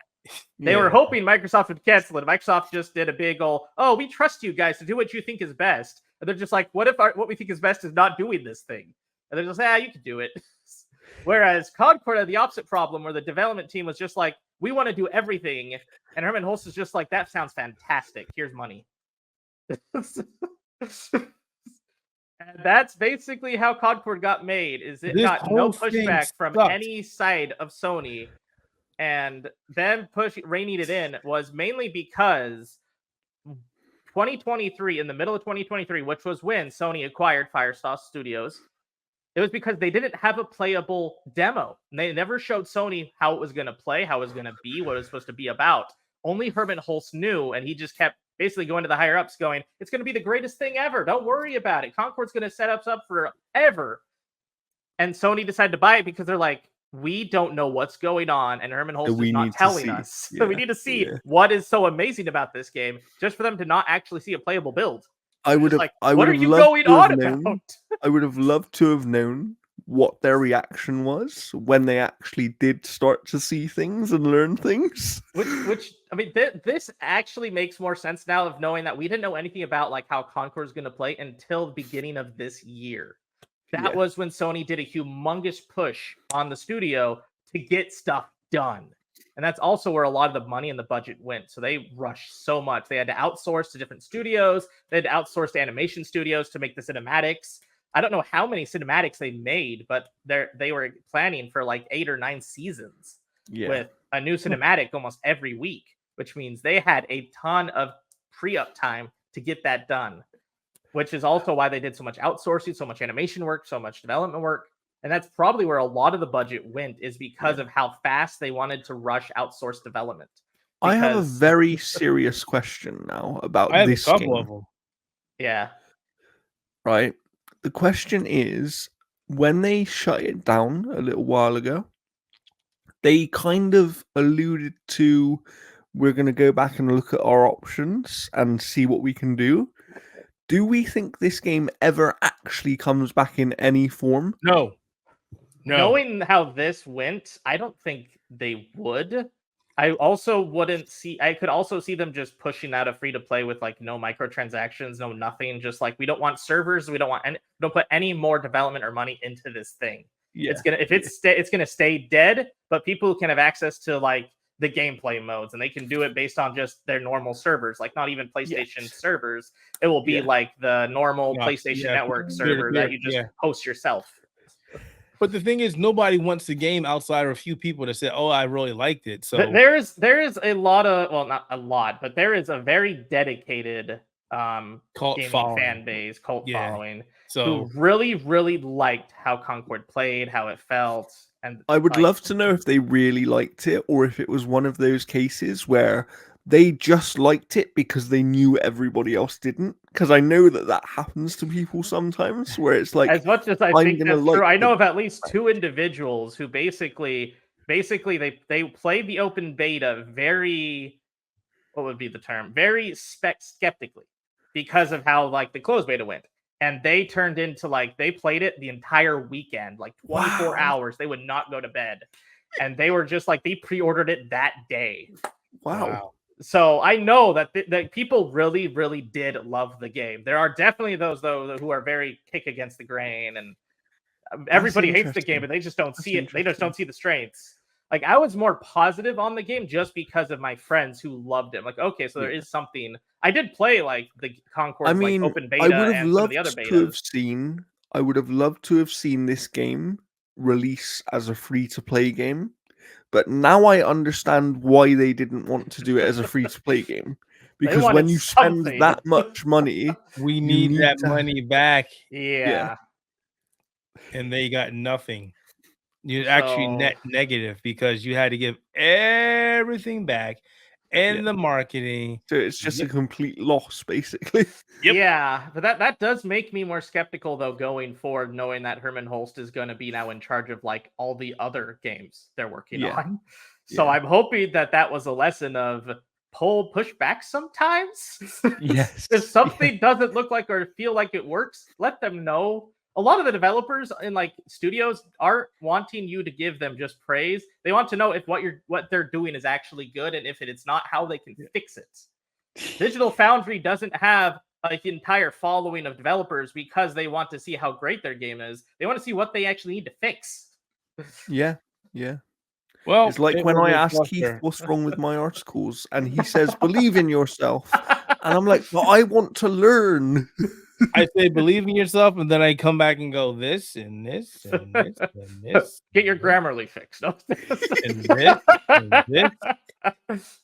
They were hoping Microsoft would cancel it. Microsoft just did a big old, we trust you guys to do what you think is best. And they're just like, what if what we think is best is not doing this thing? And they're just you can do it. Whereas Concord had the opposite problem, where the development team was just like, we want to do everything. And Herman Hulst is just like, that sounds fantastic. Here's money. And that's basically how Concord got made, is it got no pushback from any side of Sony. And them reining it in was mainly because 2023, in the middle of 2023, which was when Sony acquired Firestock Studios, it was because they didn't have a playable demo. They never showed Sony how it was going to play, how it was going to be, what it was supposed to be about. Only Herman Hulst knew, and he just kept basically going to the higher ups going, it's going to be the greatest thing ever. Don't worry about it. Concord's going to set us up forever. And Sony decided to buy it because they're like, we don't know what's going on, and Herman Hulst is not telling us. So we need to see what is so amazing about this game, just for them to not actually see a playable build. I would have. What are you going on about? I would have loved to have known what their reaction was when they actually did start to see things and learn things. Which I mean, this actually makes more sense now of knowing that we didn't know anything about like how Concord is going to play until the beginning of this year. That was when Sony did a humongous push on the studio to get stuff done. And that's also where a lot of the money and the budget went. So they rushed so much. They had to outsource to different studios. They had to outsource to animation studios to make the cinematics. I don't know how many cinematics they made, but they were planning for like 8 or 9 seasons with a new cinematic almost every week, which means they had a ton of pre-up time to get that done, which is also why they did so much outsourcing, so much animation work, so much development work. And that's probably where a lot of the budget went, is because of how fast they wanted to rush outsource development. I have a very serious question now about this a couple game. of them. Yeah. Right. The question is, when they shut it down a little while ago, they kind of alluded to, we're going to go back and look at our options and see what we can do. Do we think this game ever actually comes back in any form? No. Knowing how this went, I don't think they would. I also wouldn't see. I could also see them just pushing out a free to play with like no microtransactions, no nothing. Just like, we don't want servers, we don't want any, don't put any more development or money into this thing. Yeah. It's gonna stay dead, but people can have access to like the gameplay modes, and they can do it based on just their normal servers, like not even PlayStation servers. It will be like the normal PlayStation Network server that you just host yourself. But the thing is, nobody wants the game outside of a few people that said, "Oh, I really liked it." So there is a lot of, well, not a lot, but there is a very dedicated cult fan base, following, so who really, really liked how Concord played, how it felt. And I would love to know if they really liked it, or if it was one of those cases where they just liked it because they knew everybody else didn't. Because I know that happens to people sometimes, where it's like, as much as I think that's true, I know of at least 2 individuals who basically they played the open beta very, what would be the term, very skeptically, because of how like the closed beta went. And they turned into like, they played it the entire weekend, like 24 hours. They would not go to bed. And they were just like, they pre-ordered it that day. Wow. So I know that that people really, really did love the game. There are definitely those, though, who are very kick against the grain, and everybody hates the game, but they just don't see it. They just don't see the strengths. Like, I was more positive on the game just because of my friends who loved it. Like, okay, so there is something. I did play like the Concord like, open beta and some of the other betas. I would have loved to have seen this game release as a free-to-play game. But now I understand why they didn't want to do it as a free-to-play game. Because when you spend that much money, we need that money back. Yeah. And they got nothing. You're actually net negative because you had to give everything back and the marketing. So it's just a complete loss, basically. Yeah, but that does make me more skeptical, though, going forward, knowing that Herman Holst is going to be now in charge of like all the other games they're working on. So I'm hoping that was a lesson of push back sometimes. Yes. If something doesn't look like or feel like it works, let them know. A lot of the developers in like studios aren't wanting you to give them just praise. They want to know if what they're doing is actually good, and if it's not, how they can fix it. Digital Foundry doesn't have like the entire following of developers because they want to see how great their game is. They want to see what they actually need to fix. Yeah. Well, it's like when I ask Keith what's wrong with my articles, and he says, "Believe in yourself," and I'm like, "But I want to learn." I say believe in yourself, and then I come back and go this and this and this and this. Get your Grammarly fixed. No? And this and this.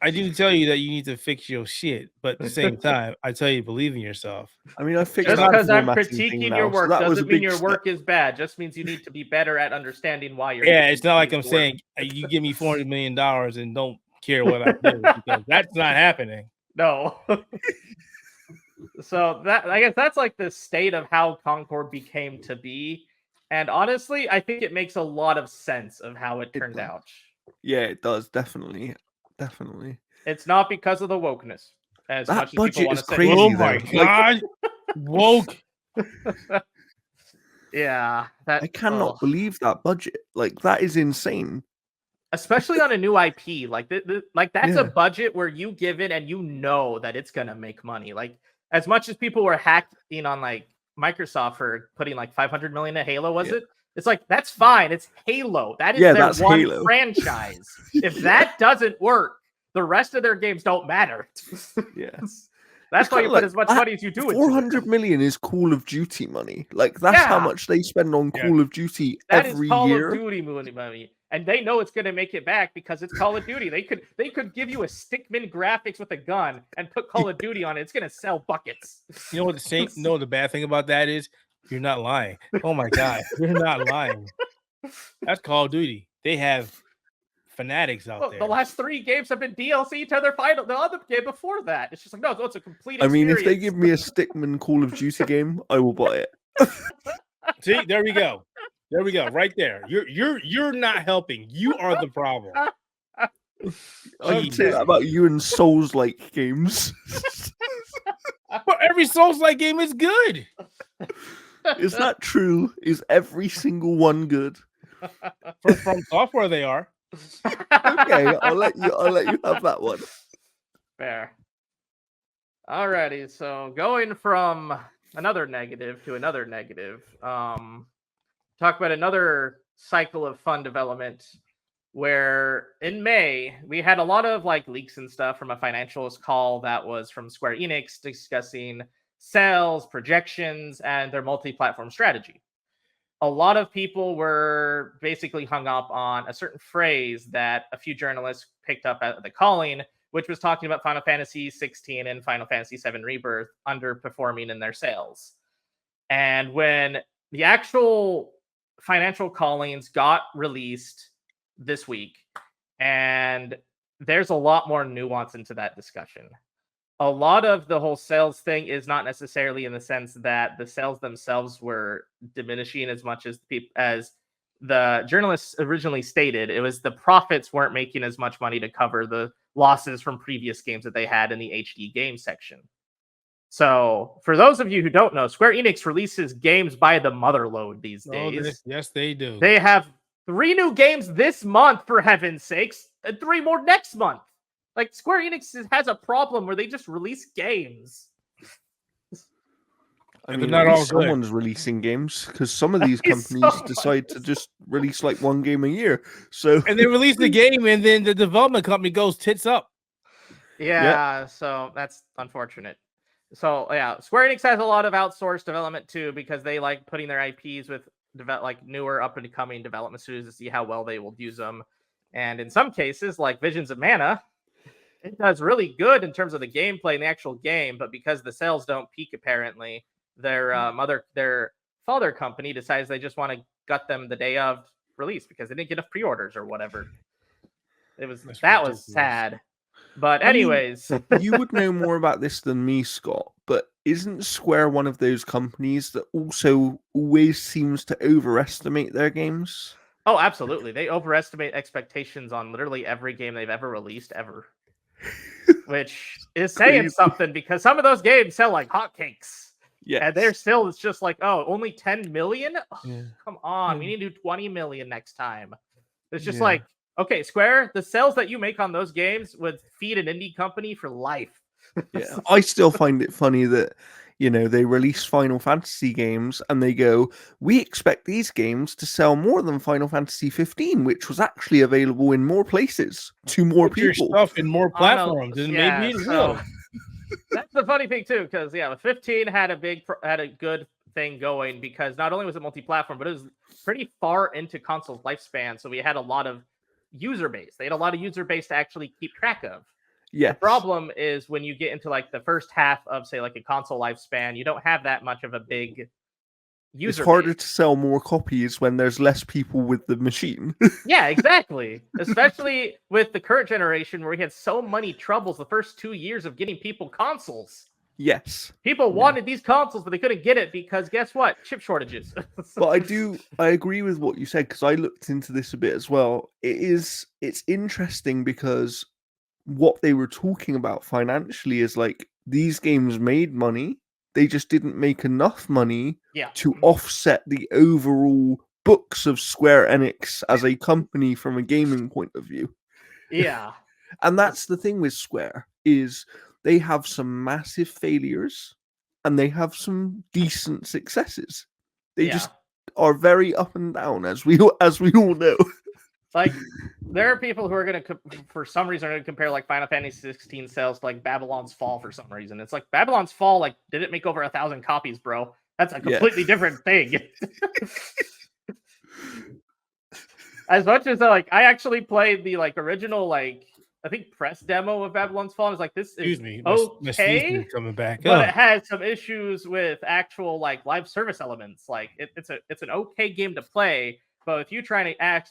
I do tell you that you need to fix your shit, but at the same time, I tell you believe in yourself. I mean, I fixed just because I'm critiquing your work doesn't mean your work is bad. Just means you need to be better at understanding why you're. Yeah, it's not like I'm saying you give me $400 million and don't care what I do, because that's not happening. No. So that, I guess that's like the state of how Concord became to be. And honestly, I think it makes a lot of sense of how it turned out. Yeah, it does. Definitely. It's not because of the wokeness. As that much as budget people want is to say. crazy. Oh my God. Woke. Yeah, I cannot believe that budget. Like, that is insane. Especially on a new IP. Like, that's a budget where you give it and you know that it's gonna make money. Like, as much as people were hacking on like Microsoft for putting like 500 million in Halo, was it? It's like, that's fine. It's Halo. That is their one Halo. franchise. If that doesn't work, the rest of their games don't matter. Yeah. That's why you put as much money as you do. 400 million is Call of Duty money. Like, that's how much they spend on Call of Duty every Call year. Of Duty money. And they know it's going to make it back because it's Call of Duty. They could give you a Stickman graphics with a gun and put Call of Duty on it. It's going to sell buckets. You know what the bad thing about that is? You're not lying. Oh my God, you're not lying. That's Call of Duty. They have fanatics out there. The last 3 games have been DLC to their final. The other game before that, it's just like, no, it's a complete experience. I mean, if they experience. give me a Stickman Call of Duty game, I will buy it. See, there we go. There we go. Right there. You're not helping. You are the problem. I can say that about you and Souls-like games. But every Souls-like game is good. Is that true? Is every single one good? From software, they are. Okay, I'll let you have that one. Fair. Alrighty, so going from another negative to another negative. Talk about another cycle of fun development where in May we had a lot of like leaks and stuff from a financials call that was from Square Enix discussing sales, projections, and their multi-platform strategy. A lot of people were basically hung up on a certain phrase that a few journalists picked up at the calling, which was talking about Final Fantasy 16 and Final Fantasy 7 Rebirth underperforming in their sales. And when the actual financial callings got released this week, and there's a lot more nuance into that discussion. A lot of the whole sales thing is not necessarily in the sense that the sales themselves were diminishing as much as the journalists originally stated. It was the profits weren't making as much money to cover the losses from previous games that they had in the HD game section. So, for those of you who don't know, Square Enix releases games by the motherload these days. Yes, they do. They have 3 new games this month, for heaven's sakes, and 3 more next month. Like, Square Enix has a problem where they just release games. I mean, not all someone's releasing games because some of these companies decide to just release like 1 game a year. So and they release the game, and then the development company goes tits up. Yeah, so that's unfortunate. So yeah, Square Enix has a lot of outsourced development too because they like putting their IPs with like newer up and coming development studios to see how well they will use them. And in some cases, like Visions of Mana, it does really good in terms of the gameplay and the actual game, but because the sales don't peak, apparently, their father company decides they just want to gut them the day of release because they didn't get enough pre-orders or whatever. That was sad. But anyways, you would know more about this than me, Scott, but isn't Square one of those companies that also always seems to overestimate their games? Oh, absolutely. They overestimate expectations on literally every game they've ever released ever. Which is saying something because some of those games sell like hotcakes. Yeah. And they're still, it's just like, oh, only 10 million? Oh, come on. We need to do 20 million next time. It's just like, okay, Square, the sales that you make on those games would feed an indie company for life. Yeah, I still find it funny that, you know, they release Final Fantasy games and they go, we expect these games to sell more than Final Fantasy 15, which was actually available in more places to more people. Your stuff in more platforms, and maybe it will. That's the funny thing too, because with 15 had a good thing going because not only was it multi-platform, but it was pretty far into console's lifespan, so we had a lot of user base. They had a lot of user base to actually keep track of. Yeah. The problem is when you get into like the first half of say like a console lifespan, you don't have that much of a big user It's harder base. to sell more copies when there's less people with the machine. Yeah, exactly. Especially with the current generation where we had so many troubles the first 2 years of getting people consoles. Yes. People wanted these consoles, but they couldn't get it because guess what? Chip shortages. But I agree with what you said because I looked into this a bit as well. It's interesting because what they were talking about financially is like these games made money, They just didn't make enough money Yeah. to offset the overall books of Square Enix as a company from a gaming point of view. Yeah. And that's the thing with Square, is they have some massive failures and they have some decent successes. They just are very up and down, as we all know. Like, there are people who are going to, for some reason, are going to compare like Final Fantasy 16 sales to like Babylon's Fall for some reason. It's like Babylon's Fall, like, did it make over 1,000 copies, bro? That's a completely different thing. As much as like I actually played the like original like I think press demo of Babylon's Fall, is like this is okay, coming back, but it has some issues with actual like live service elements. Like it's an okay game to play, but if you try to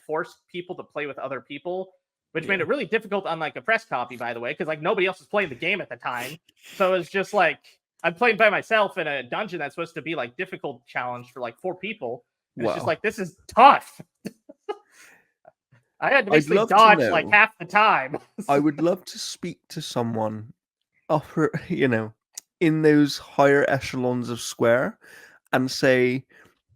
force people to play with other people, which made it really difficult on like a press copy, by the way, because like nobody else was playing the game at the time, so it's just like I'm playing by myself in a dungeon that's supposed to be like difficult challenge for like 4 people. It's just like, this is tough. I had to basically dodge like half the time. I would love to speak to someone upper, in those higher echelons of Square and say,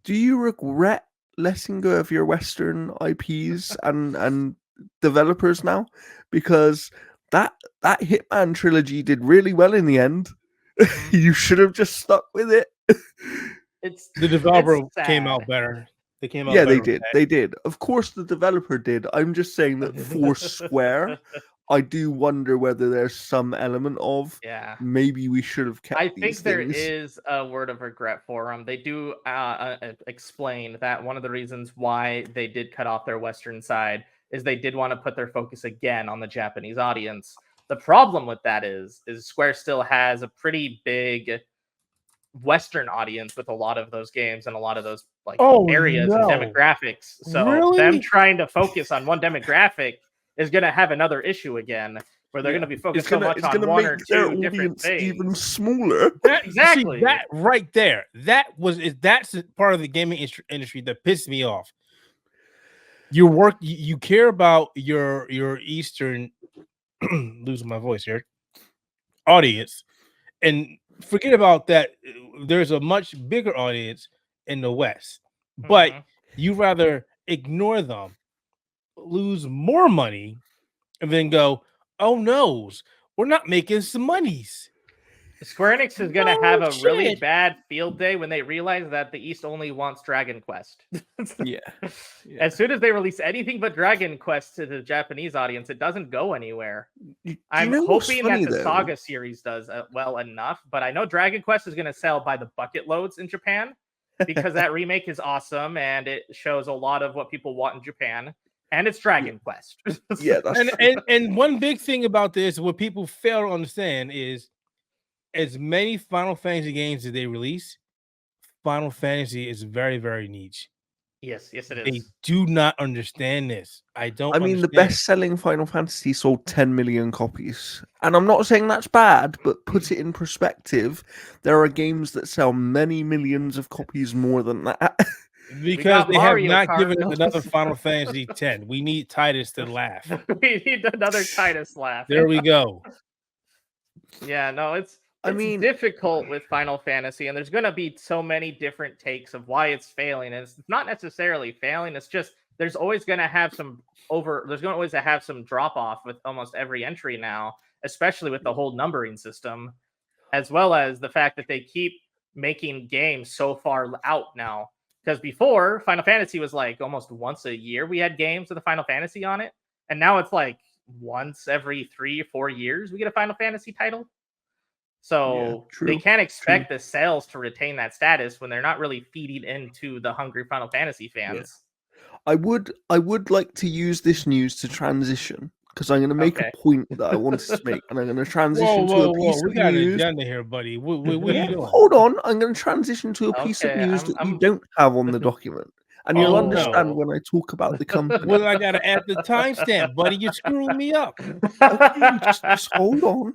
do you regret letting go of your Western IPs and developers now? Because that Hitman trilogy did really well in the end. You should have just stuck with it. The developer came out better. They came out better. They did. Of course, the developer did. I'm just saying that for Square, I do wonder whether there's some element of maybe we should have kept. I think there is a word of regret for them. They do explain that one of the reasons why they did cut off their Western side is they did want to put their focus again on the Japanese audience. The problem with that is Square still has a pretty big Western audience with a lot of those games and a lot of those areas and demographics. So them trying to focus on one demographic is going to have another issue again, where they're going to be focused so much on one or two different things. Even smaller. Exactly. See, that right there. That's part of the gaming industry that pissed me off. You care about your Eastern losing my voice here audience, and forget about that. There's a much bigger audience in the West, but you rather ignore them, lose more money, and then go, oh no, we're not making some monies. Square Enix is going to have a really bad field day when they realize that the East only wants Dragon Quest. As soon as they release anything but Dragon Quest to the Japanese audience, it doesn't go anywhere. I'm hoping that the Saga series does well enough, but I know Dragon Quest is going to sell by the bucket loads in Japan because that remake is awesome and it shows a lot of what people want in Japan. And it's Dragon Quest. and one big thing about this, what people fail to understand is, as many Final Fantasy games as they release, Final Fantasy is very, very niche. Yes, it is. They do not understand this. I mean, the best-selling Final Fantasy sold 10 million copies. And I'm not saying that's bad, but put it in perspective, there are games that sell many millions of copies more than that. Because they have not given us another Final Fantasy X. We need Titus to laugh. We need another Titus laugh. There we go. Yeah, no, it's difficult with Final Fantasy, and there's going to be so many different takes of why it's failing. And it's not necessarily failing. It's just there's always going to have some drop off with almost every entry now, especially with the whole numbering system, as well as the fact that they keep making games so far out now. Because before, Final Fantasy was like almost once a year we had games with a Final Fantasy on it, and now it's like once every 3 or 4 years we get a Final Fantasy title. So they can't expect the sales to retain that status when they're not really feeding into the hungry Final Fantasy fans. I would like to use this news to transition, because I'm going to make a point that I wanted to make, and I'm going to transition to a piece of news. We got an agenda here, buddy. What are you doing? Hold on, I'm going to transition to a piece of news that you don't have on the document. And you'll understand when I talk about the company. Well, I got to add the timestamp, buddy. You're screwing me up. Okay, just hold on.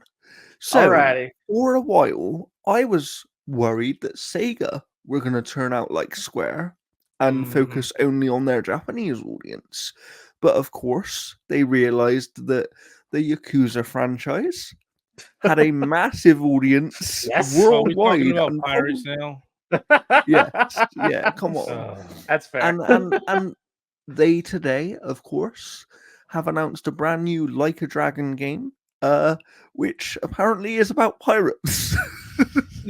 So, alrighty. For a while, I was worried that Sega were going to turn out like Square and focus only on their Japanese audience. But of course, they realized that the Yakuza franchise had a massive audience Yes. We're worldwide. talking about and pirates now. Yes, yeah, come on. That's fair. And they today, of course, have announced a brand new Like a Dragon game, which apparently is about pirates.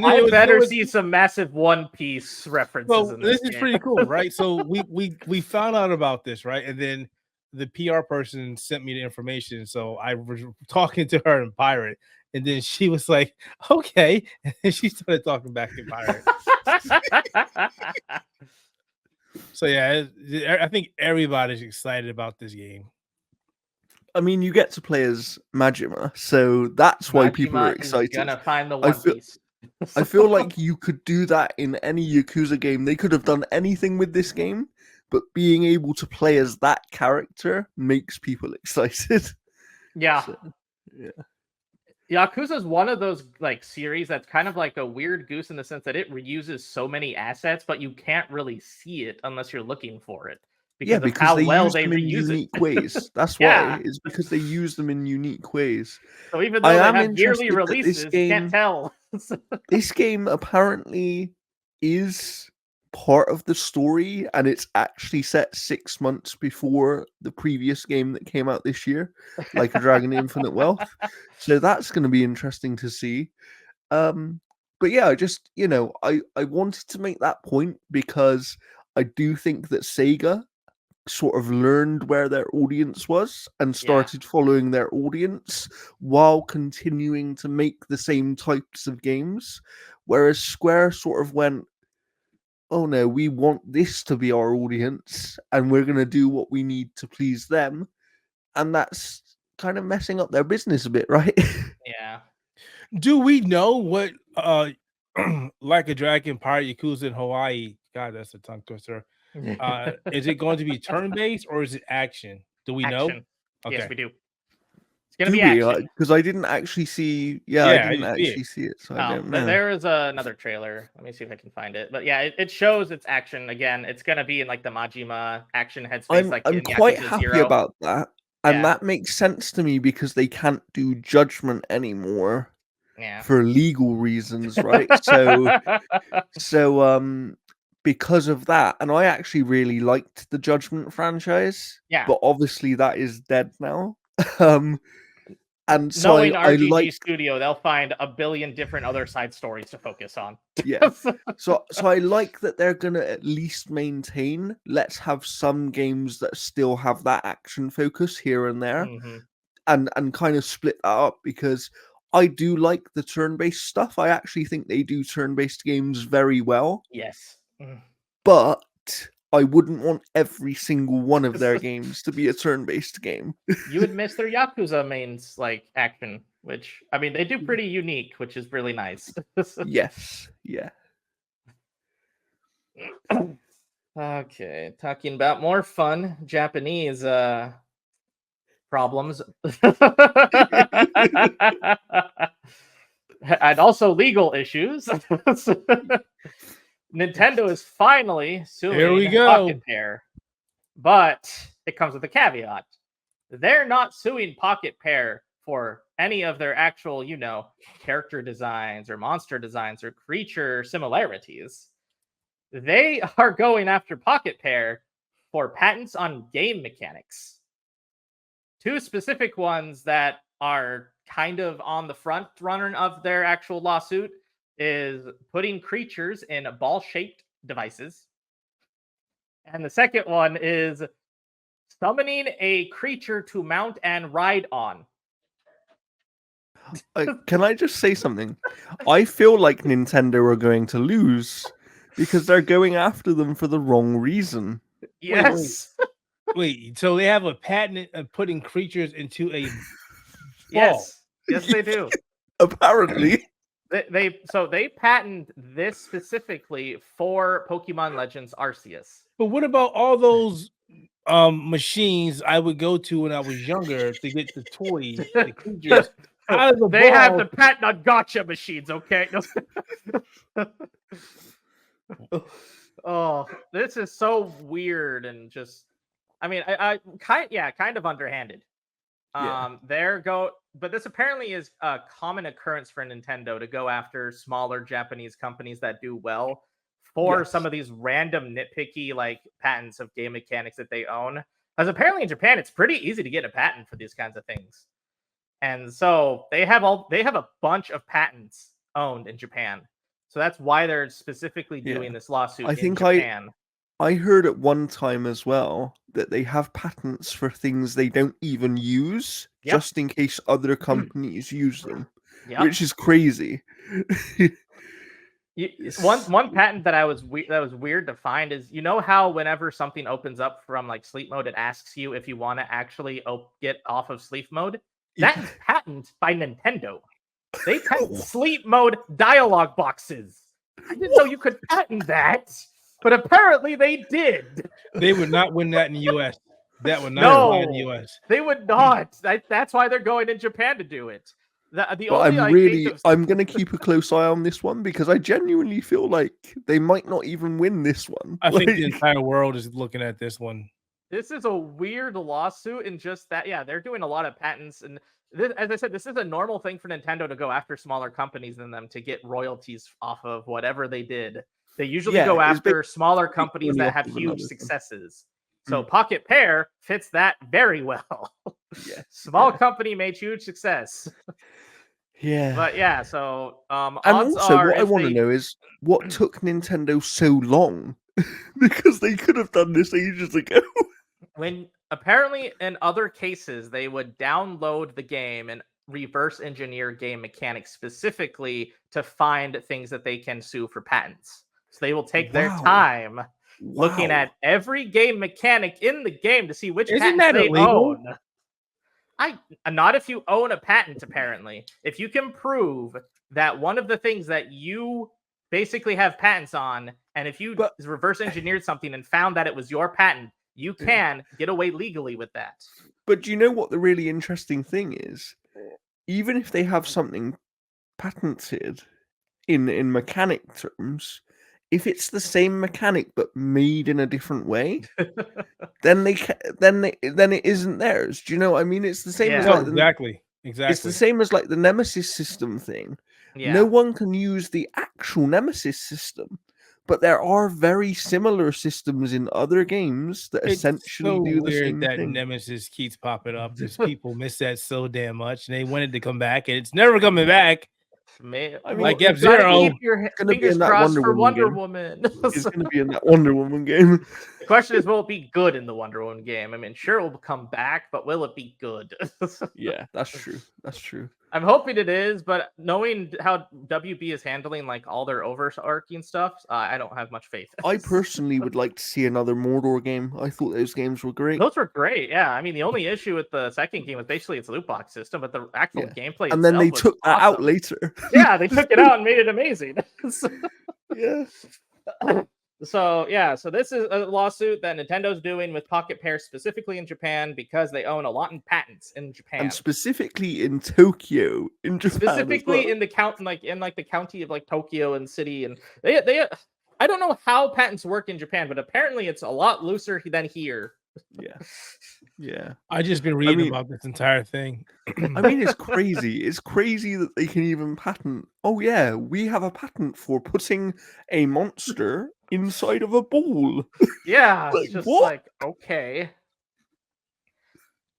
I better see some massive One Piece references So in this is game. pretty cool, right? So we found out about this, right? And then the PR person sent me the information. So I was talking to her in pirate, and then she was like, "Okay," and she started talking back in pirate. So yeah, I think everybody's excited about this game. I mean, you get to play as Majima, so that's why people are Majima is excited. gonna find the One Piece. I feel like you could do that in any Yakuza game. They could have done anything with this game, but being able to play as that character makes people excited. Yeah. So, yeah. Yakuza is one of those like series that's kind of like a weird goose in the sense that it reuses so many assets, but you can't really see it unless you're looking for it. Because of how they well use they them in reuse unique it. ways. That's Yeah. why. It's because they use them in unique ways. So even though I they am have yearly interested that releases, you can't tell. This game apparently is part of the story, and it's actually set 6 months before the previous game that came out this year, Like a Dragon Infinite Wealth. So that's going to be interesting to see. But yeah, I just, I wanted to make that point because I do think that Sega sort of learned where their audience was and started following their audience while continuing to make the same types of games, whereas Square sort of went, oh no, we want this to be our audience and we're going to do what we need to please them, and that's kind of messing up their business a bit, right? Yeah. Do we know what Like a Dragon Pirate Yakuza in Hawaii? God, that's a tongue twister. Is it going to be turn-based or is it action? Do we know? Okay. Yes, we do. It's gonna be action. Because I didn't actually see. Yeah, I didn't actually see it, so I don't know. There is another trailer. Let me see if I can find it. But yeah, it shows it's action again. It's gonna be in like the Majima action headspace. I'm quite happy about that, and that makes sense to me because they can't do Judgment anymore. Yeah. For legal reasons, right? So because of that, and I actually really liked the Judgment franchise. Yeah. But obviously that is dead now. And so knowing I RGG Studio, they'll find a billion different other side stories to focus on. Yeah. So I like that they're gonna at least maintain. Let's have some games that still have that action focus here and there, and kind of split that up because I do like the turn-based stuff. I actually think they do turn-based games very well. Yes. But I wouldn't want every single one of their games to be a turn-based game. You would miss their Yakuza mains like action, which I mean they do pretty unique, which is really nice. Yes. Yeah. Okay, talking about more fun Japanese problems. And also legal issues. Nintendo is finally suing Pocket Pair, but it comes with a caveat. They're not suing Pocket Pair for any of their actual, character designs or monster designs or creature similarities. They are going after Pocket Pair for patents on game mechanics. Two specific ones that are kind of on the front runner of their actual lawsuit is putting creatures in ball-shaped devices. And the second one is summoning a creature to mount and ride on. Can I just say something? I feel like Nintendo are going to lose because they're going after them for the wrong reason. Yes. Wait, so they have a patent of putting creatures into a ball? Yes, they do. Apparently. They patent this specifically for Pokemon Legends Arceus. But what about all those machines I would go to when I was younger to get the toys, the creatures out of the They ball? have the patent on gotcha machines, okay? Oh, this is so weird and just I mean, I kind of underhanded. But this apparently is a common occurrence for Nintendo to go after smaller Japanese companies that do well for some of these random nitpicky like patents of game mechanics that they own. Because apparently in Japan, it's pretty easy to get a patent for these kinds of things. And so they have a bunch of patents owned in Japan. So that's why they're specifically doing this lawsuit in Japan. I heard at one time as well that they have patents for things they don't even use, just in case other companies use them, which is crazy. One patent that was weird to find is, you know how whenever something opens up from like sleep mode, it asks you if you want to actually get off of sleep mode. That's patent by Nintendo. They patent sleep mode dialogue boxes. I didn't know you could patent that. But apparently they did. They would not win that in the U.S. That would not fly in the U.S. They would not. That's why they're going in Japan to do it. I'm going to keep a close eye on this one because I genuinely feel like they might not even win this one. I think the entire world is looking at this one. This is a weird lawsuit, and just that, they're doing a lot of patents. And this, as I said, this is a normal thing for Nintendo to go after smaller companies than them to get royalties off of whatever they did. They usually go after smaller companies that have huge successes. So Pocket Pair fits that very well. Small company made huge success. But so and also what I want to know is what took Nintendo so long? Because they could have done this ages ago. When apparently in other cases they would download the game and reverse engineer game mechanics specifically to find things that they can sue for patents. So they will take their time looking at every game mechanic in the game to see which patents they own. Not if you own a patent, apparently. If you can prove that one of the things that you basically have patents on, and if you reverse engineered something and found that it was your patent, you can get away legally with that. But do you know what the really interesting thing is? Even if they have something patented in mechanic terms, if it's the same mechanic but made in a different way, then it isn't theirs. Do you know what I mean? It's the same as exactly. It's the same as like the Nemesis system thing. No one can use the actual Nemesis system, but there are very similar systems in other games that essentially do the same thing. It's so weird that Nemesis keeps popping up. Because people miss that so damn much, and they wanted to come back, and it's never coming back. Man, like F-Zero. Keep your fingers crossed for Wonder Woman. It's going to be in that Wonder Woman game. The question is, will it be good in the Wonder Woman game? I mean, sure, it will come back, but will it be good? Yeah, that's true. That's true. I'm hoping it is, but knowing how WB is handling like all their overarching stuff, I don't have much faith. I personally would like to see another Mordor game. I thought those games were great. Those were great, yeah. I mean, the only issue with the second game was basically its loot box system, but the actual gameplay. And then they took that out later. Yeah, they took it out and made it amazing. Yeah. So this is a lawsuit that Nintendo's doing with Pocket Pair specifically in Japan because they own a lot in patents in Japan, and specifically in Tokyo, in Japan. Specifically in the the county of like Tokyo and city, and they I don't know how patents work in Japan, but apparently it's a lot looser than here. Yeah. I just been reading about this entire thing. I mean, it's crazy. It's crazy that they can even patent. Oh yeah, we have a patent for putting a monster inside of a ball. Yeah, like, it's just what? Like, okay.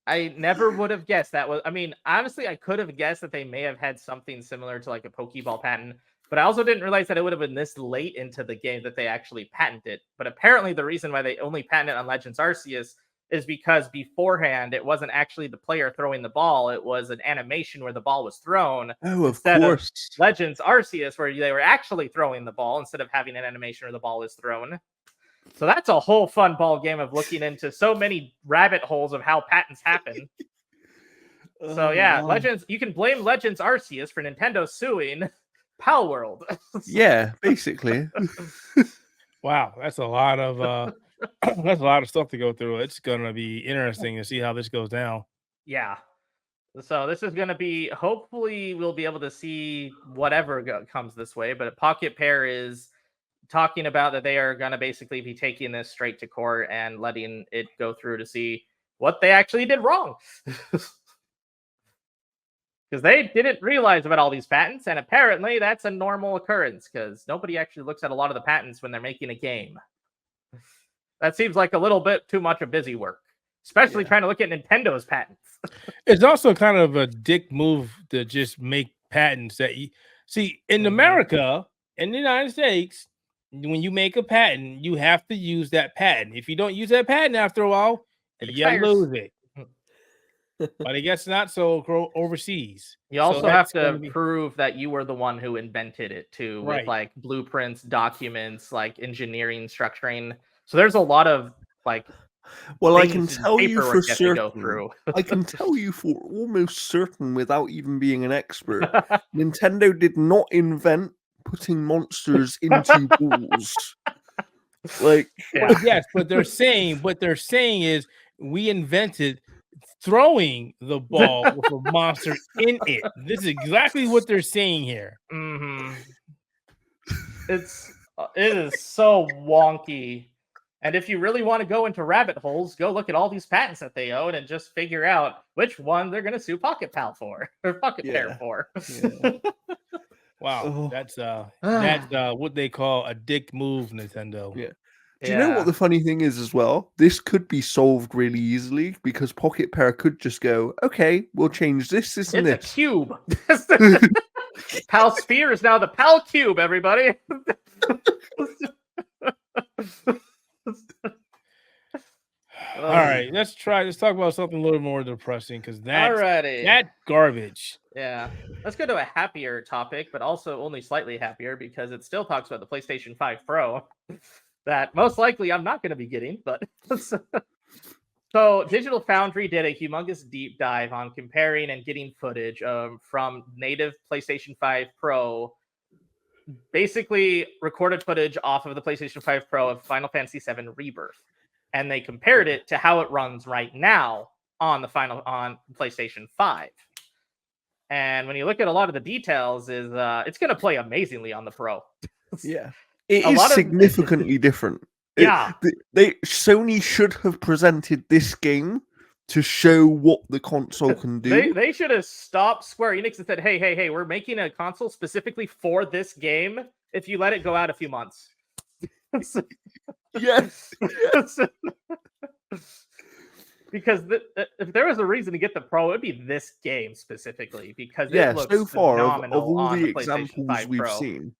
I never would have guessed that was. I mean, honestly, I could have guessed that they may have had something similar to like a Pokeball patent, but I also didn't realize that it would have been this late into the game that they actually patented. But apparently, the reason why they only patented on Legends Arceus is because beforehand it wasn't actually the player throwing the ball; it was an animation where the ball was thrown. Oh, of course. Of Legends Arceus, where they were actually throwing the ball instead of having an animation where the ball is thrown. So that's a whole fun ball game of looking into so many rabbit holes of how patents happen. So yeah, Legends. You can blame Legends Arceus for Nintendo suing Palworld. Yeah, basically. Wow, that's a lot of that's a lot of stuff to go through. It's gonna be interesting to see how this goes down. Yeah. So this is gonna be. Hopefully, we'll be able to see whatever comes this way. But Pocket Pair is talking about that they are going to basically be taking this straight to court and letting it go through to see what they actually did wrong. because they didn't realize about all these patents, and apparently that's a normal occurrence because nobody actually looks at a lot of the patents when they're making a game. That seems like a little bit too much of busy work, especially trying to look at Nintendo's patents. It's also kind of a dick move to just make patents that you see in America, in the United States. When you make a patent, you have to use that patent. If you don't use that patent after a while, you lose it. But I guess not so overseas. You also have to prove that you were the one who invented it too, with like blueprints, documents, like engineering, structuring. So there's a lot of like. Well, I can tell you for certain. I can tell you for almost certain, without even being an expert, Nintendo did not invent putting monsters into balls. Like, well, yes, but they're saying is we invented throwing the ball with a monster in it. This is exactly what they're saying here. Mm-hmm. It is so wonky. And if you really want to go into rabbit holes, go look at all these patents that they own and just figure out which one they're going to sue Pocket Pal for or Pocket Pair for. Yeah. Wow, that's what they call a dick move, Nintendo. Yeah. Do you know what the funny thing is as well? This could be solved really easily because Pocket Pair could just go, okay, we'll change this and this. It's a cube. Pal Sphere is now the Pal Cube, everybody. All right, let's talk about something a little more depressing because that garbage. Yeah, let's go to a happier topic, but also only slightly happier because it still talks about the PlayStation 5 Pro that most likely I'm not going to be getting. But so Digital Foundry did a humongous deep dive on comparing and getting footage from native PlayStation 5 Pro, basically recorded footage off of the PlayStation 5 Pro of Final Fantasy VII Rebirth. And they compared it to how it runs right now on PlayStation 5. And when you look at a lot of the details, it's going to play amazingly on the Pro. Yeah, it is significantly different. Sony should have presented this game to show what the console can do. They should have stopped Square Enix and said, hey, we're making a console specifically for this game if you let it go out a few months. Yes. Because if there was a reason to get the Pro, it'd be this game specifically because it looks so far phenomenal of all on the the PlayStation 5 we've Pro. seen.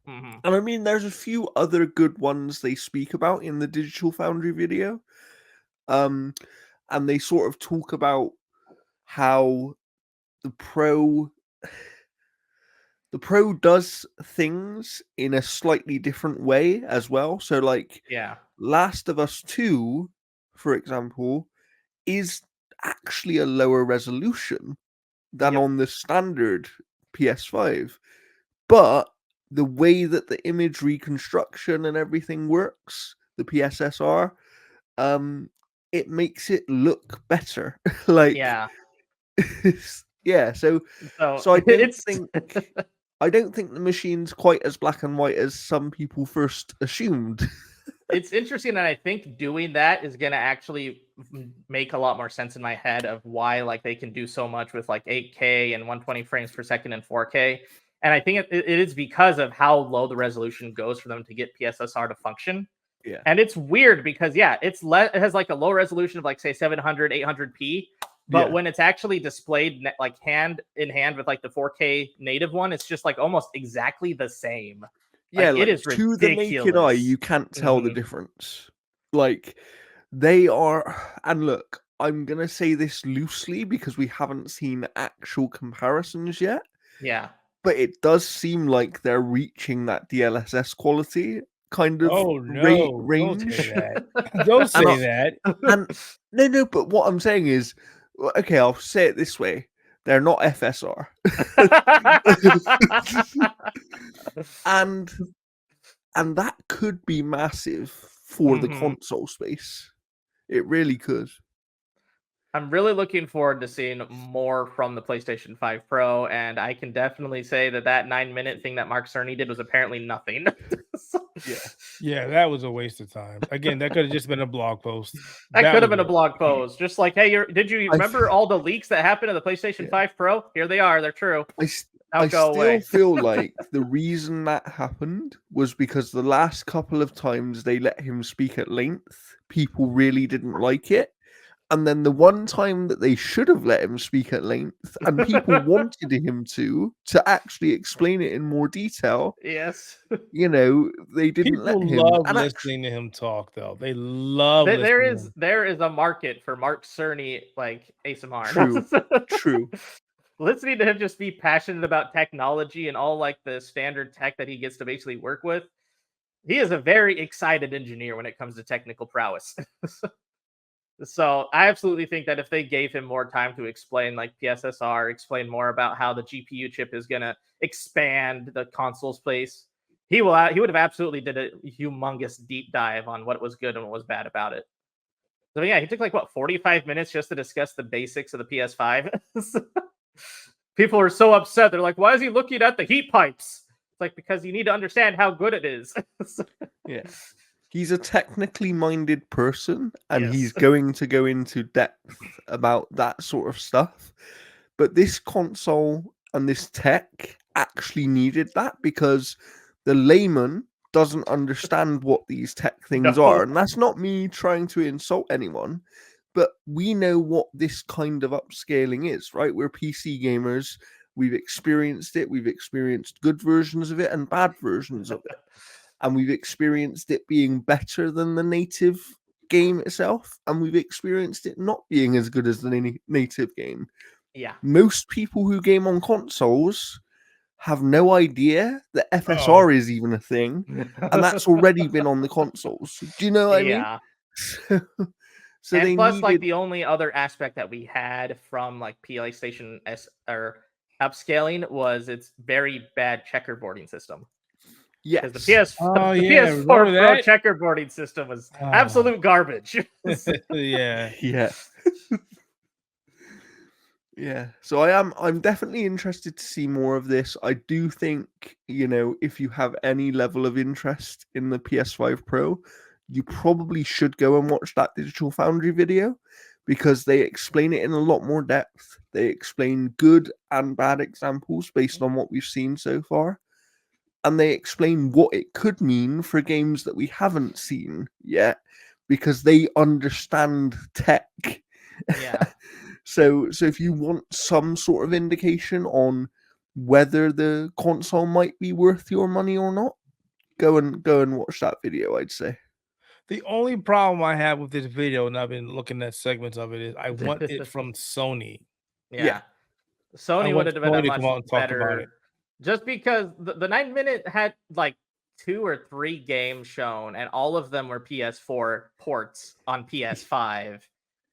Mm-hmm. And I mean, there's a few other good ones they speak about in the Digital Foundry video. And they sort of talk about how the Pro does things in a slightly different way as well. So like Last of Us 2, for example, is actually a lower resolution than on the standard PS5. But the way that the image reconstruction and everything works, the PSSR, it makes it look better. Like so I don't think the machine's quite as black and white as some people first assumed. It's interesting, and I think doing that is going to actually make a lot more sense in my head of why like they can do so much with like 8K and 120 frames per second and 4K. And I think it is because of how low the resolution goes for them to get PSSR to function. Yeah. And it's weird because it has like a low resolution of like say 700, 800p. But when it's actually displayed like hand in hand with like the 4K native one, it's just like almost exactly the same. Like, it is ridiculous. To the naked eye, you can't tell the difference. Like they are, and look, I'm gonna say this loosely because we haven't seen actual comparisons yet. Yeah. But it does seem like they're reaching that DLSS quality kind of range. Don't say that. Don't say that. And no, but what I'm saying is, okay, I'll say it this way. They're not FSR. and that could be massive for the console space. It really could. I'm really looking forward to seeing more from the PlayStation 5 Pro, and I can definitely say that 9-minute thing that Mark Cerny did was apparently nothing. Yeah, that was a waste of time. Again, that could have just been a blog post. That could have was been a it. blog post. Just like, hey, did you remember all the leaks that happened to the PlayStation 5 Pro? Here they are. They're true. I go still away. feel like the reason that happened was because the last couple of times they let him speak at length, people really didn't like it. And then the one time that they should have let him speak at length and people wanted him to actually explain it in more detail, Yes. They didn't People let him. love And listening to him talk, though. They love There listening is there is a market for Mark Cerny like ASMR. True. Listening to him just be passionate about technology and all like the standard tech that he gets to basically work with. He is a very excited engineer when it comes to technical prowess. So I absolutely think that if they gave him more time to explain like PSSR, explain more about how the GPU chip is gonna expand the console's place, he would have absolutely did a humongous deep dive on what was good and what was bad about it. So yeah, he took like 45 minutes just to discuss the basics of the PS5. People are so upset. They're like, why is he looking at the heat pipes? It's like, because you need to understand how good it is. Yeah. He's a technically minded person and Yes. he's going to go into depth about that sort of stuff. But this console and this tech actually needed that because the layman doesn't understand what these tech things No. are. And that's not me trying to insult anyone, but we know what this kind of upscaling is, right? We're PC gamers. We've experienced it. We've experienced good versions of it and bad versions of it. And we've experienced it being better than the native game itself, and we've experienced it not being as good as the native game. Yeah. Most people who game on consoles have no idea that FSR is even a thing, and that's already been on the consoles. Do you know what I mean? So and they plus, needed... like the only other aspect that we had from like PlayStation or upscaling was its very bad checkerboarding system. Yes. Because the PS4 Pro checkerboarding system was absolute garbage. Yeah. Yeah. So I'm definitely interested to see more of this. I do think, if you have any level of interest in the PS5 Pro, you probably should go and watch that Digital Foundry video because they explain it in a lot more depth. They explain good and bad examples based on what we've seen so far. And they explain what it could mean for games that we haven't seen yet because they understand tech. Yeah. So if you want some sort of indication on whether the console might be worth your money or not, go and watch that video, I'd say. The only problem I have with this video, and I've been looking at segments of it, is I want it from Sony. Yeah. Sony would have been a much better. Just because the 9-minute had like 2 or 3 games shown, and all of them were PS4 ports on PS5,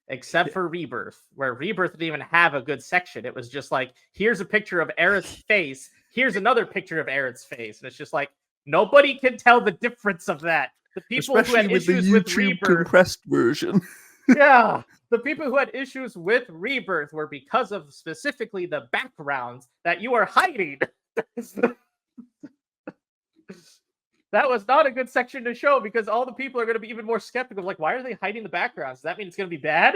except for Rebirth, where Rebirth didn't even have a good section. It was just like, here's a picture of Aerith's face, here's another picture of Aerith's face, and it's just like nobody can tell the difference of that. The people who had issues with Rebirth, compressed version. Yeah, the people who had issues with Rebirth were because of specifically the backgrounds that you are hiding. That was not a good section to show because all the people are going to be even more skeptical. Like, why are they hiding the backgrounds? Does that mean it's going to be bad?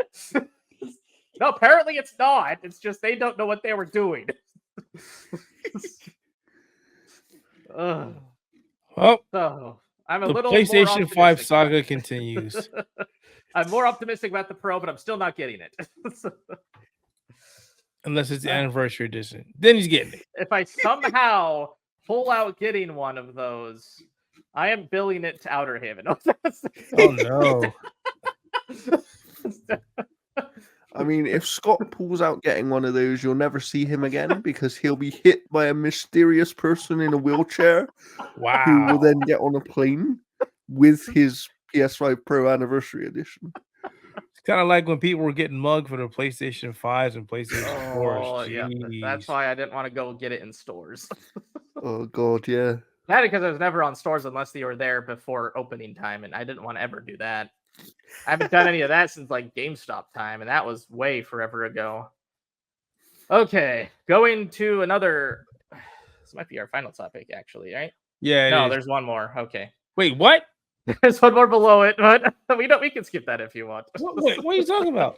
No, apparently it's not. It's just they don't know what they were doing. Well, so I'm a the little PlayStation 5 saga continues. I'm more optimistic about the Pro, but I'm still not getting it. Unless it's the anniversary edition. Then he's getting it. If I somehow pull out getting one of those, I am billing it to Outer Haven. Oh, no. I mean, if Scott pulls out getting one of those, you'll never see him again because he'll be hit by a mysterious person in a wheelchair. Wow. Who will then get on a plane with his PS5 Pro Anniversary Edition. It's kind of like when people were getting mugged for their PlayStation 5s and PlayStation 4s. Oh, yeah. That's why I didn't want to go get it in stores. Oh, God, yeah. Not because I was never on stores unless they were there before opening time, and I didn't want to ever do that. I haven't done any of that since like GameStop time, and that was way forever ago. Okay, going to another. This might be our final topic, actually, right? Yeah. No, there's one more. Okay. Wait, what? There's one more below it, but we can skip that if you want. What are you talking about?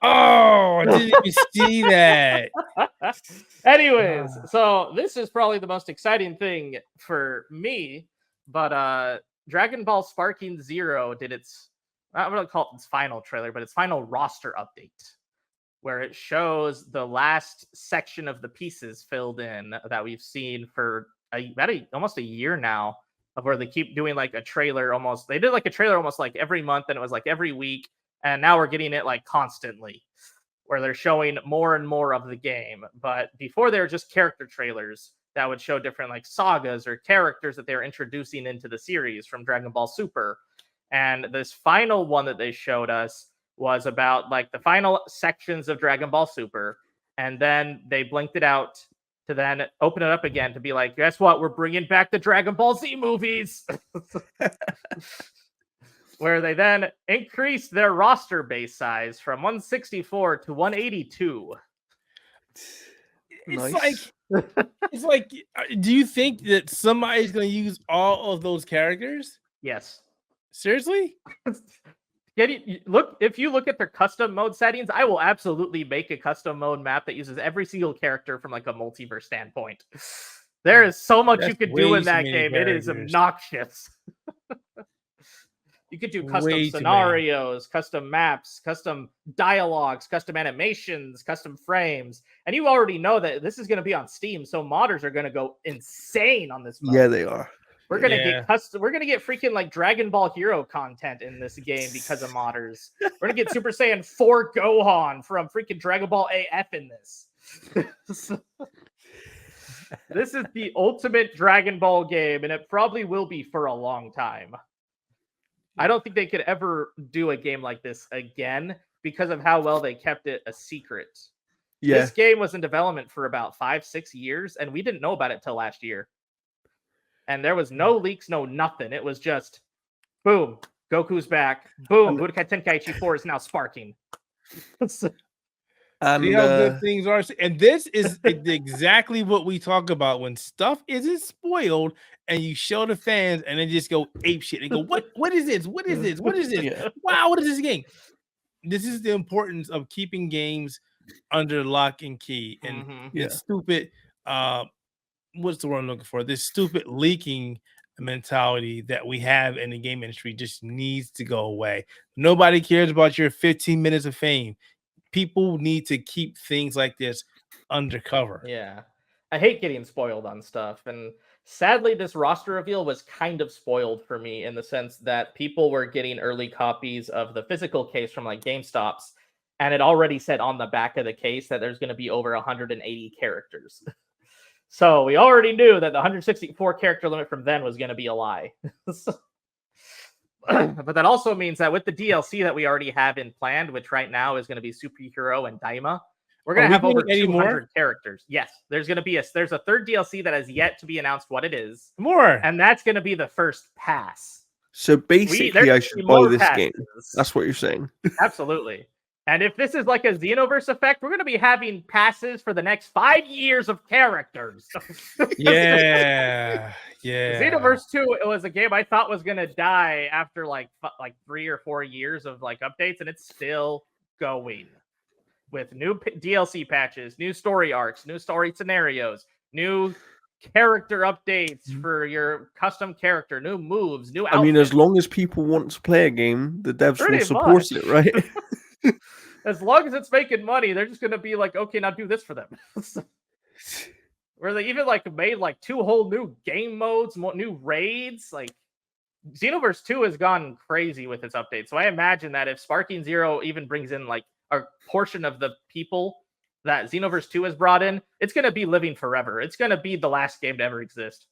Oh, I didn't even see that. Anyways, so this is probably the most exciting thing for me, but Dragon Ball Sparking Zero did its, I'm going to call it its final trailer, but its final roster update, where it shows the last section of the pieces filled in that we've seen for almost a year now, of where they keep doing like a trailer almost. They did like a trailer almost like every month, and it was like every week, and now we're getting it like constantly, where they're showing more and more of the game. But before, they were just character trailers that would show different like sagas or characters that they were introducing into the series from Dragon Ball Super. And this final one that they showed us was about like the final sections of Dragon Ball Super, and then they blinked it out to then open it up again to be like, guess what? We're bringing back the Dragon Ball Z movies. Where they then increased their roster base size from 164 to 182. It's like, do you think that somebody's going to use all of those characters? Yes. Seriously? If you look at their custom mode settings, I will absolutely make a custom mode map that uses every single character from like a multiverse standpoint. There is so much you could do in that game. Characters. It is obnoxious. You could do custom scenarios, custom maps, custom dialogues, custom animations, custom frames. And you already know that this is going to be on Steam, so modders are going to go insane on this mode. Yeah, they are. We're gonna get We're gonna get freaking like Dragon Ball Hero content in this game because of modders. We're gonna get Super Saiyan 4 Gohan from freaking Dragon Ball AF in this. This is the ultimate Dragon Ball game, and it probably will be for a long time. I don't think they could ever do a game like this again because of how well they kept it a secret. Yeah. This game was in development for about 5-6 years, and we didn't know about it till last year. And there was no leaks, no nothing. It was just, boom, Goku's back. Boom, Budokai Tenkaichi 4 is now sparking. See how good things are. And this is exactly what we talk about when stuff isn't spoiled and you show the fans and then just go ape shit and go, what is this? What is this? What is this? Yeah. Wow, what is this game? This is the importance of keeping games under lock and key. And it's stupid. What's the word I'm looking for? This stupid leaking mentality that we have in the game industry just needs to go away. Nobody cares about your 15 minutes of fame. People need to keep things like this undercover. Yeah. I hate getting spoiled on stuff. And sadly, this roster reveal was kind of spoiled for me in the sense that people were getting early copies of the physical case from like GameStops. And it already said on the back of the case that there's going to be over 180 characters. So we already knew that the 164 character limit from then was going to be a lie. But that also means that with the DLC that we already have in planned, which right now is going to be Superhero and Daima, we're going to have over 200 characters. Yes, there's going to be there's a third DLC that has yet to be announced what it is. More. And that's going to be the first pass. So basically, I should buy this game. That's what you're saying. Absolutely. And if this is like a Xenoverse effect, we're going to be having passes for the next 5 years of characters. Yeah. Xenoverse 2, it was a game I thought was going to die after like 3 or 4 years of like updates, and it's still going with new DLC patches, new story arcs, new story scenarios, new character updates for your custom character, new moves, new outfits. I mean, as long as people want to play a game, the devs will support it, right? As long as it's making money, they're just going to be like, okay, now do this for them. Where they even like made like 2 whole new game modes, new raids. Like Xenoverse 2 has gone crazy with its updates. So I imagine that if Sparking Zero even brings in like a portion of the people that Xenoverse 2 has brought in, it's going to be living forever. It's going to be the last game to ever exist.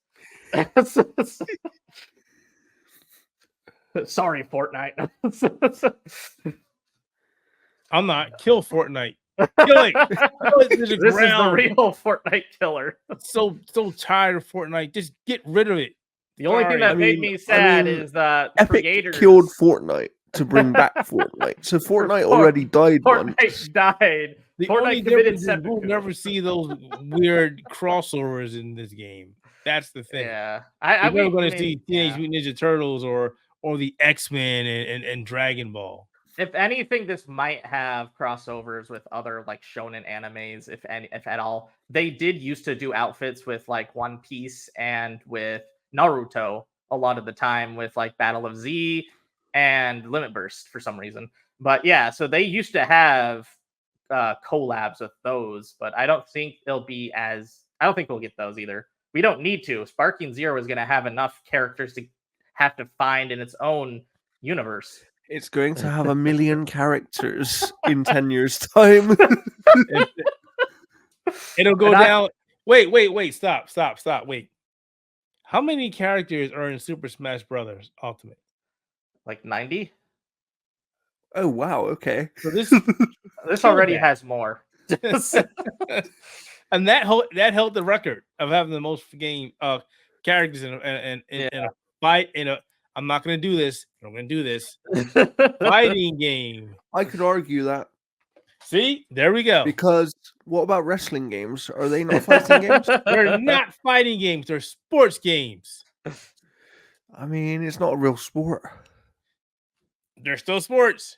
Sorry, Fortnite. I'm not. Kill Fortnite. Kill it. Kill it to the this ground. Is the real Fortnite killer. So tired of Fortnite. Just get rid of it. The only thing that made me sad is that Epic creators killed Fortnite. to bring back Fortnite. So Fortnite already died once. Fortnite died. The Fortnite only committed difference is seppuku. we'll never see those weird crossovers in this game. That's the thing. Yeah, We're never going to see Teenage Mutant Ninja Turtles or the X-Men and Dragon Ball. If anything, this might have crossovers with other like shonen animes, if at all. They did used to do outfits with like One Piece and with Naruto a lot of the time, with like Battle of Z and Limit Burst for some reason. But yeah, so they used to have collabs with those, but I don't think they'll be as. I don't think we'll get those either. We don't need to. Sparking Zero is going to have enough characters to have to find in its own universe. It's going to have 1 million characters in 10 years' time. It'll go down. Wait. Stop. Wait. How many characters are in Super Smash Brothers Ultimate? Like 90? Oh, wow. Okay. So this already has more. And that held the record of having the most characters in a fight. I'm not going to do this. I'm going to do this fighting game. I could argue that. See, there we go. Because what about wrestling games? Are they not fighting games? They're not fighting games. They're sports games. I mean, it's not a real sport. They're still sports.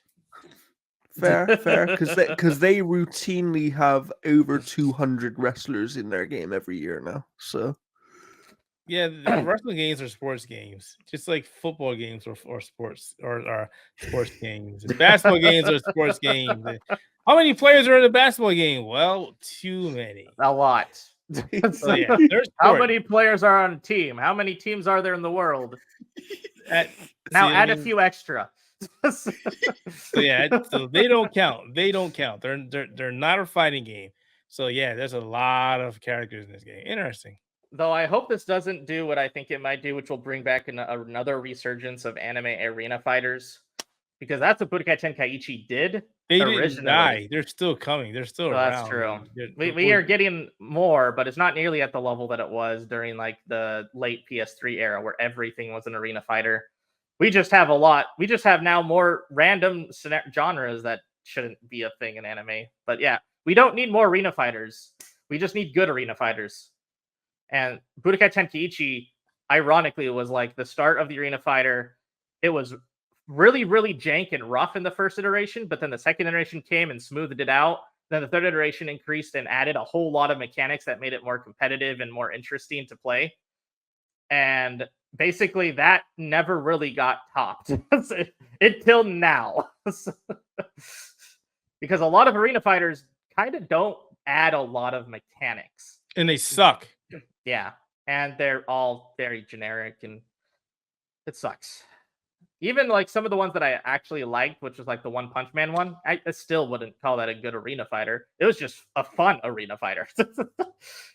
Fair. Because they routinely have over 200 wrestlers in their game every year now. So. Yeah, the wrestling games are sports games, just like football games or sports games. And basketball games are sports games. How many players are in a basketball game? Well, too many. A lot. So, yeah, how many players are on a team? How many teams are there in the world? Add a few extra. So they don't count. They're not a fighting game. So yeah, there's a lot of characters in this game. Interesting. Though I hope this doesn't do what I think it might do, which will bring back another resurgence of anime arena fighters, because that's what Budokai Tenkaichi did. They didn't die. They're still coming. They're still around. That's true. We are getting more, but it's not nearly at the level that it was during like the late PS3 era, where everything was an arena fighter. We just have a lot. We just have now more random genres that shouldn't be a thing in anime. But yeah, we don't need more arena fighters. We just need good arena fighters. And Budokai Tenkaichi, ironically, was like the start of the arena fighter. It was really, really jank and rough in the first iteration, but then the second iteration came and smoothed it out. Then the third iteration increased and added a whole lot of mechanics that made it more competitive and more interesting to play. And basically, that never really got topped until now. Because a lot of arena fighters kind of don't add a lot of mechanics. And they suck. Yeah, and they're all very generic, and it sucks. Even like some of the ones that I actually liked, which was like the One Punch Man one, I still wouldn't call that a good arena fighter. It was just a fun arena fighter.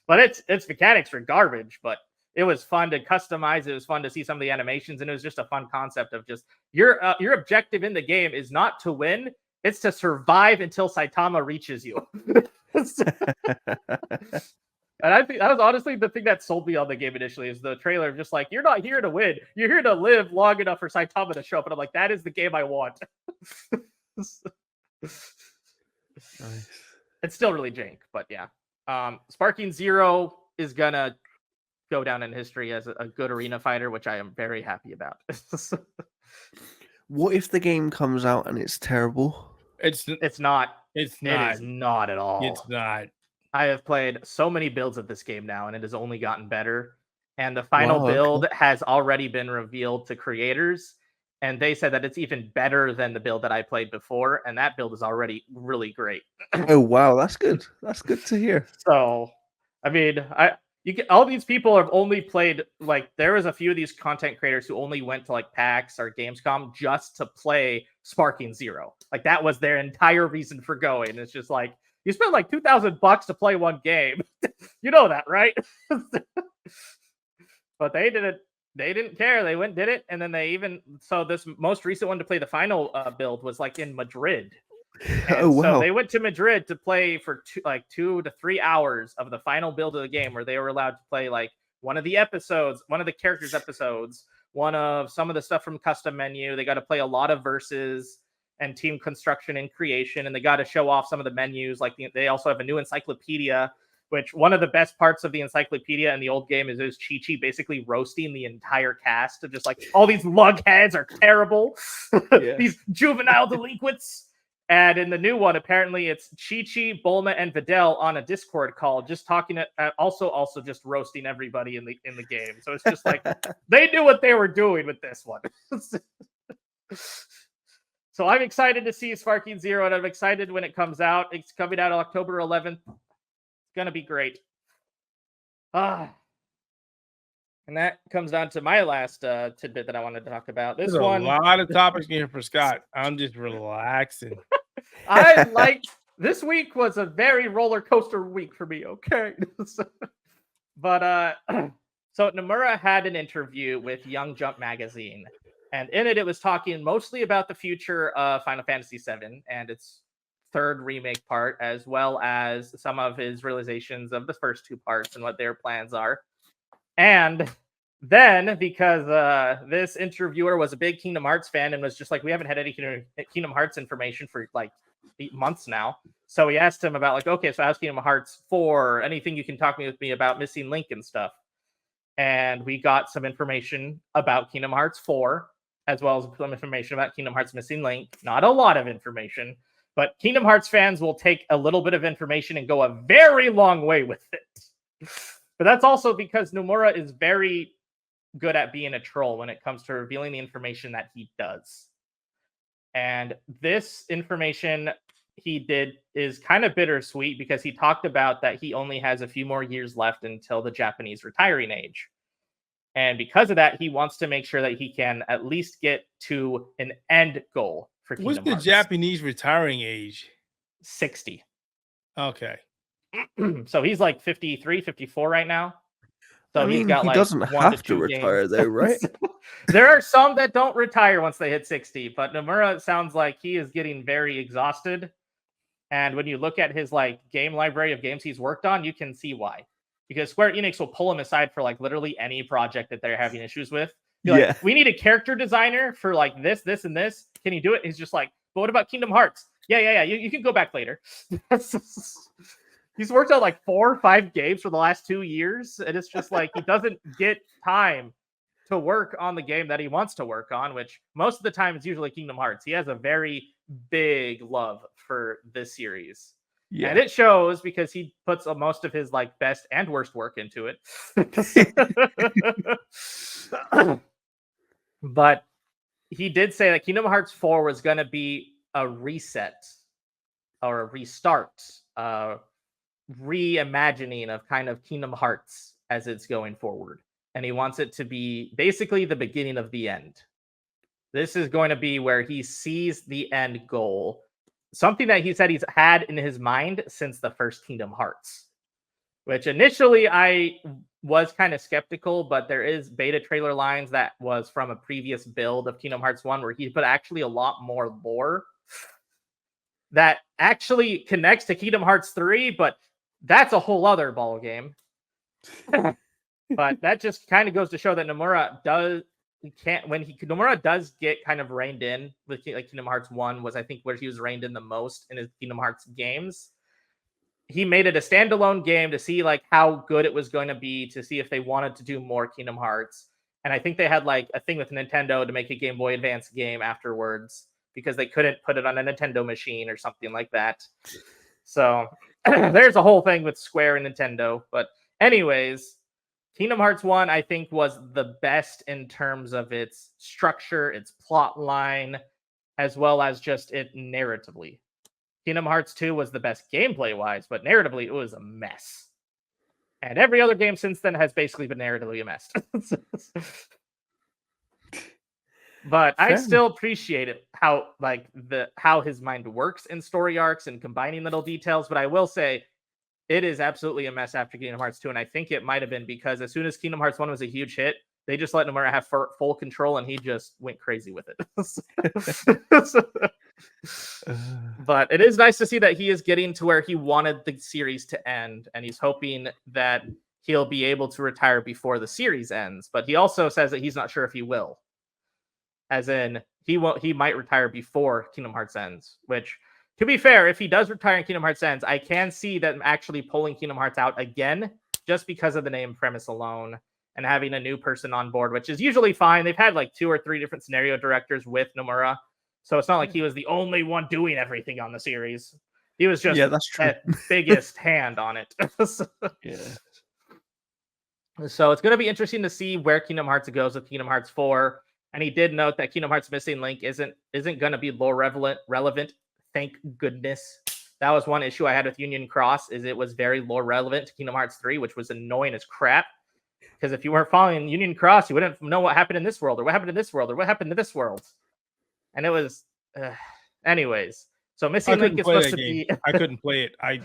But its mechanics were garbage, but it was fun to customize. It was fun to see some of the animations, and it was just a fun concept of just your objective in the game is not to win, it's to survive until Saitama reaches you. And I think that was honestly the thing that sold me on the game initially, is the trailer. Just like, you're not here to win. You're here to live long enough for Saitama to show up. And I'm like, that is the game I want. Nice. It's still really jank, but yeah. Sparking Zero is going to go down in history as a good arena fighter, which I am very happy about. What if the game comes out and it's terrible? It's not. It is not at all. It's not. I have played so many builds of this game now, and it has only gotten better. And the final build has already been revealed to creators, and they said that it's even better than the build that I played before, and that build is already really great. Oh wow, that's good. That's good to hear. So, I mean, all these people have only played, like, there was a few of these content creators who only went to like PAX or Gamescom just to play Sparking Zero. Like, that was their entire reason for going. It's just like, you spent like $2,000 to play one game. You know that, right? But they didn't. They didn't care. They went, did it, and then so this most recent one to play the final build was like in Madrid. And so they went to Madrid to play for 2 to 3 hours of the final build of the game, where they were allowed to play like one of the characters' episodes, one of some of the stuff from custom menu. They got to play a lot of verses and team construction and creation, and they got to show off some of the menus. Like they also have a new encyclopedia, which one of the best parts of the encyclopedia in the old game is Chi-Chi basically roasting the entire cast of just like, all these lugheads are terrible. These juvenile delinquents. And in the new one, apparently it's Chi-Chi, Bulma, and Videl on a Discord call, just talking also just roasting everybody in the game. So it's just like they knew what they were doing with this one. So I'm excited to see Sparking Zero, and I'm excited when it comes out. It's coming out October 11th. It's gonna be great. And that comes down to my last tidbit that I wanted to talk about. There's a lot of topics here for Scott. I'm just relaxing. This week was a very roller coaster week for me. Okay, but so Nomura had an interview with Young Jump magazine, and in it was talking mostly about the future of Final Fantasy VII and its third remake part, as well as some of his realizations of the first two parts and what their plans are. And then, because this interviewer was a big Kingdom Hearts fan and was just like, we haven't had any Kingdom Hearts information for like 8 months now. So we asked him about like, okay, so how's Kingdom Hearts 4? Anything you can talk with me about Missing Link and stuff? And we got some information about Kingdom Hearts 4, as well as some information about Kingdom Hearts Missing Link. Not a lot of information, but Kingdom Hearts fans will take a little bit of information and go a very long way with it. But that's also because Nomura is very good at being a troll when it comes to revealing the information that he does. And this information he did is kind of bittersweet because he talked about that he only has a few more years left until the Japanese retiring age. And because of that, he wants to make sure that he can at least get to an end goal for Kingdom Hearts. What's the Japanese retiring age? 60. Okay. So he's like 53, 54 right now. So he like doesn't have to retire though, right? There are some that don't retire once they hit 60, but Nomura sounds like he is getting very exhausted. And when you look at his like game library of games he's worked on, you can see why. Because Square Enix will pull him aside for like literally any project that they're having issues with. Like, we need a character designer for like this, and this. Can you do it? He's just like, but what about Kingdom Hearts? Yeah. You can go back later. He's worked on like 4 or 5 games for the last 2 years, and it's just like he doesn't get time to work on the game that he wants to work on, which most of the time is usually Kingdom Hearts. He has a very big love for this series. And it shows because he puts most of his like best and worst work into it. But he did say that Kingdom Hearts 4 was going to be a reset or a restart, reimagining of kind of Kingdom Hearts as it's going forward. And he wants it to be basically the beginning of the end. This is going to be where he sees the end goal. Something that he said he's had in his mind since the first Kingdom Hearts. Which initially I was kind of skeptical, but there is beta trailer lines that was from a previous build of Kingdom Hearts 1 where he put actually a lot more lore that actually connects to Kingdom Hearts 3, but that's a whole other ball game. But that just kind of goes to show that Nomura does get kind of reined in with like Kingdom Hearts 1 was I think where he was reined in the most in his Kingdom Hearts games. He made it a standalone game to see like how good it was going to be, to see if they wanted to do more Kingdom Hearts. And I think they had like a thing with Nintendo to make a Game Boy Advance game afterwards because they couldn't put it on a Nintendo machine or something like that. So there's a whole thing with Square and Nintendo. But anyways, Kingdom Hearts 1, I think, was the best in terms of its structure, its plot line, as well as just it narratively. Kingdom Hearts 2 was the best gameplay-wise, but narratively, it was a mess. And every other game since then has basically been narratively a mess. But I still appreciate it, how his mind works in story arcs and combining little details. But I will say, it is absolutely a mess after Kingdom Hearts 2, and I think it might have been because as soon as Kingdom Hearts 1 was a huge hit, they just let Nomura have full control, and he just went crazy with it. But it is nice to see that he is getting to where he wanted the series to end, and he's hoping that he'll be able to retire before the series ends. But he also says that he's not sure if he will. As in, he might retire before Kingdom Hearts ends, which, to be fair, if he does retire in Kingdom Hearts ends, I can see them actually pulling Kingdom Hearts out again, just because of the name premise alone, and having a new person on board, which is usually fine. They've had like 2 or 3 different scenario directors with Nomura, so it's not like he was the only one doing everything on the series. He was just the biggest hand on it. So it's going to be interesting to see where Kingdom Hearts goes with Kingdom Hearts 4. And he did note that Kingdom Hearts Missing Link isn't going to be lore relevant. Thank goodness. That was one issue I had with Union Cross, is it was very lore relevant to Kingdom Hearts 3, which was annoying as crap. Because if you weren't following Union Cross, you wouldn't know what happened in this world, or what happened in this world, or what happened to this world. And it was... anyways. So Missing Link is supposed to be... I couldn't play it. I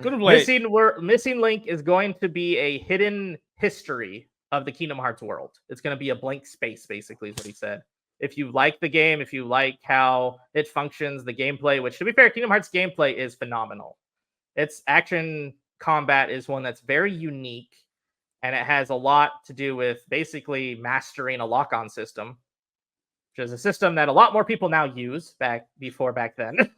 couldn't play it. Missing Link is going to be a hidden history of the Kingdom Hearts world. It's going to be a blank space, basically, is what he said. If you like the game, if you like how it functions, the gameplay, which, to be fair, Kingdom Hearts gameplay is phenomenal. Its action combat is one that's very unique, and it has a lot to do with basically mastering a lock-on system, which is a system that a lot more people now use back then.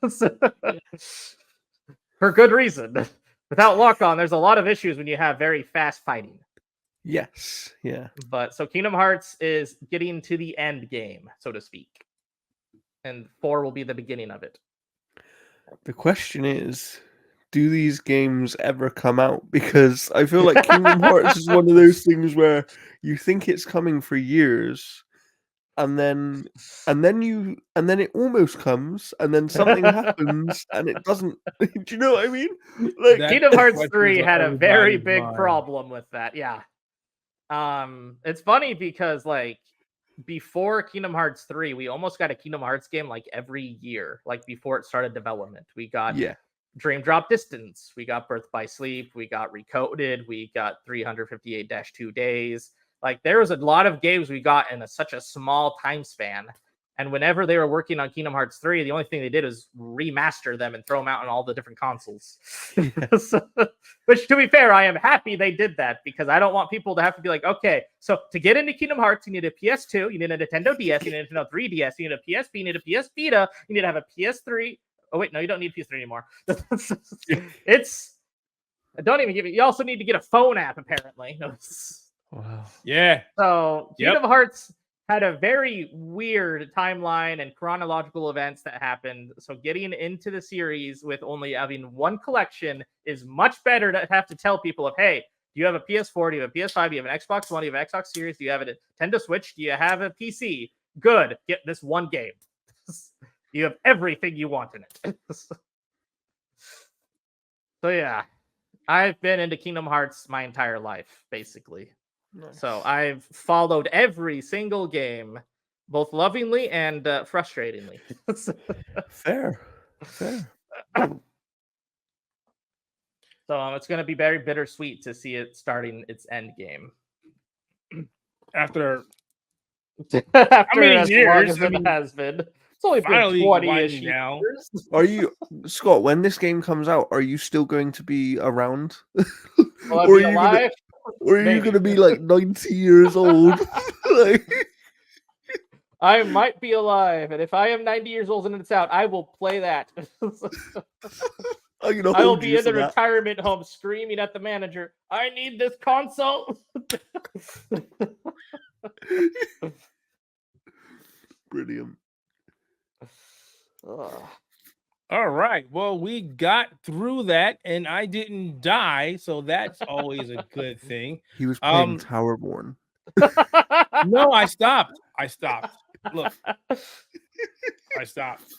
For good reason. Without lock-on, there's a lot of issues when you have very fast fighting. Yes, yeah. But so Kingdom Hearts is getting to the end game, so to speak. And 4 will be the beginning of it. The question is, do these games ever come out? Because I feel like Kingdom Hearts is one of those things where you think it's coming for years, and then it almost comes, and then something happens, and it doesn't. Do you know what I mean? Like Kingdom Hearts 3 had a very big problem with that. Yeah. It's funny because like before Kingdom Hearts 3, we almost got a Kingdom Hearts game like every year, like before it started development. We got Dream Drop Distance, we got Birth by Sleep, we got Recoded, we got 358-2 Days. Like there was a lot of games we got in such a small time span. And whenever they were working on Kingdom Hearts 3, the only thing they did was remaster them and throw them out on all the different consoles. Which, to be fair, I am happy they did that, because I don't want people to have to be like, okay, so to get into Kingdom Hearts, you need a PS2, you need a Nintendo DS, you need a Nintendo 3DS, you need a PSP, you need a PS Vita, you need to have a PS3. Oh, wait, no, you don't need PS3 anymore. Don't even give it. You also need to get a phone app, apparently. Wow. Yeah. So Kingdom Hearts had a very weird timeline and chronological events that happened. So getting into the series with only having one collection is much better to have to tell people hey, do you have a PS4? Do you have a PS5? Do you have an Xbox One? Do you have an Xbox Series? Do you have a Nintendo Switch? Do you have a PC? Good. Get this one game. You have everything you want in it. So yeah, I've been into Kingdom Hearts my entire life, basically. Nice. So I've followed every single game, both lovingly and frustratingly. Fair. So it's going to be very bittersweet to see it starting its end game. After how many years it has been. It's only been 20-ish now. Are you, Scott, when this game comes out, are you still going to be around? Will I be alive? Or are you going to be like 90 years old? I might be alive, and if I am 90 years old and it's out, I will play that. I will be in the retirement home screaming at the manager, I need this console. Brilliant. All right. Well, we got through that, and I didn't die, so that's always a good thing. He was playing Towerborn. No, I stopped. Look, I stopped.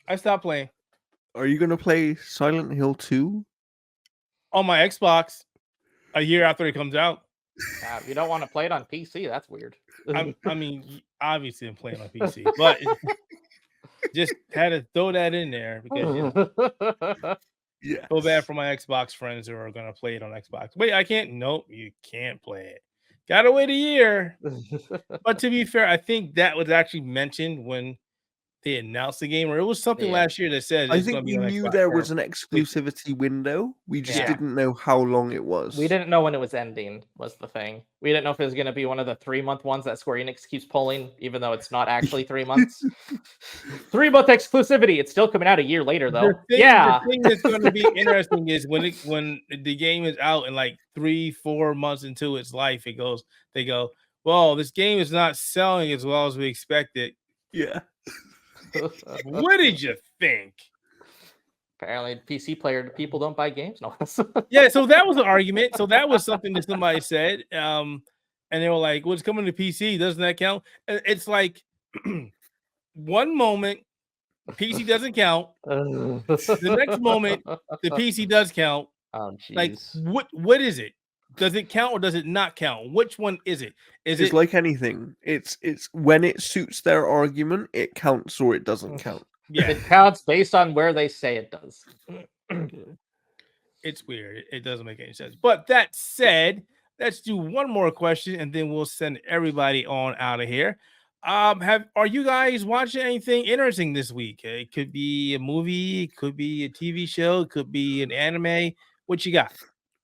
I stopped playing. Are you gonna play Silent Hill 2 on my Xbox a year after it comes out? You don't want to play it on PC? That's weird. I mean, obviously I'm playing on PC, but just had to throw that in there because so bad for my Xbox friends who are gonna play it on Xbox. Wait, I can't. Nope, you can't play it. Gotta wait a year. But to be fair, I think that was actually mentioned when they announced the game, or it was something last year that said I it's going think to we be on knew Xbox there for was an exclusivity window. We just Yeah. didn't know how long it was. We didn't know when it was ending, was the thing. We didn't know if it was going to be one of the 3-month ones that Square Enix keeps pulling, even though it's not actually 3 months. 3-month exclusivity. It's still coming out a year later, though. The thing that's going to be interesting is when the game is out and like 3-4 months into its life, they go, well, this game is not selling as well as we expected. Yeah. What did you think? Apparently, PC player people don't buy games. No. Yeah, so that was an argument. So that was something that somebody said. And they were like, well, it's coming to PC. Doesn't that count? It's like one moment, PC doesn't count. The next moment, the PC does count. Oh, jeez. Like, what is it? Does it count or does it not count? Which one is it? It's like anything. It's when it suits their argument, it counts or it doesn't count. Yeah, it counts based on where they say it does. It's weird. It doesn't make any sense. But that said, let's do one more question and then we'll send everybody on out of here. Are you guys watching anything interesting this week? It could be a movie, it could be a TV show, it could be an anime. What you got?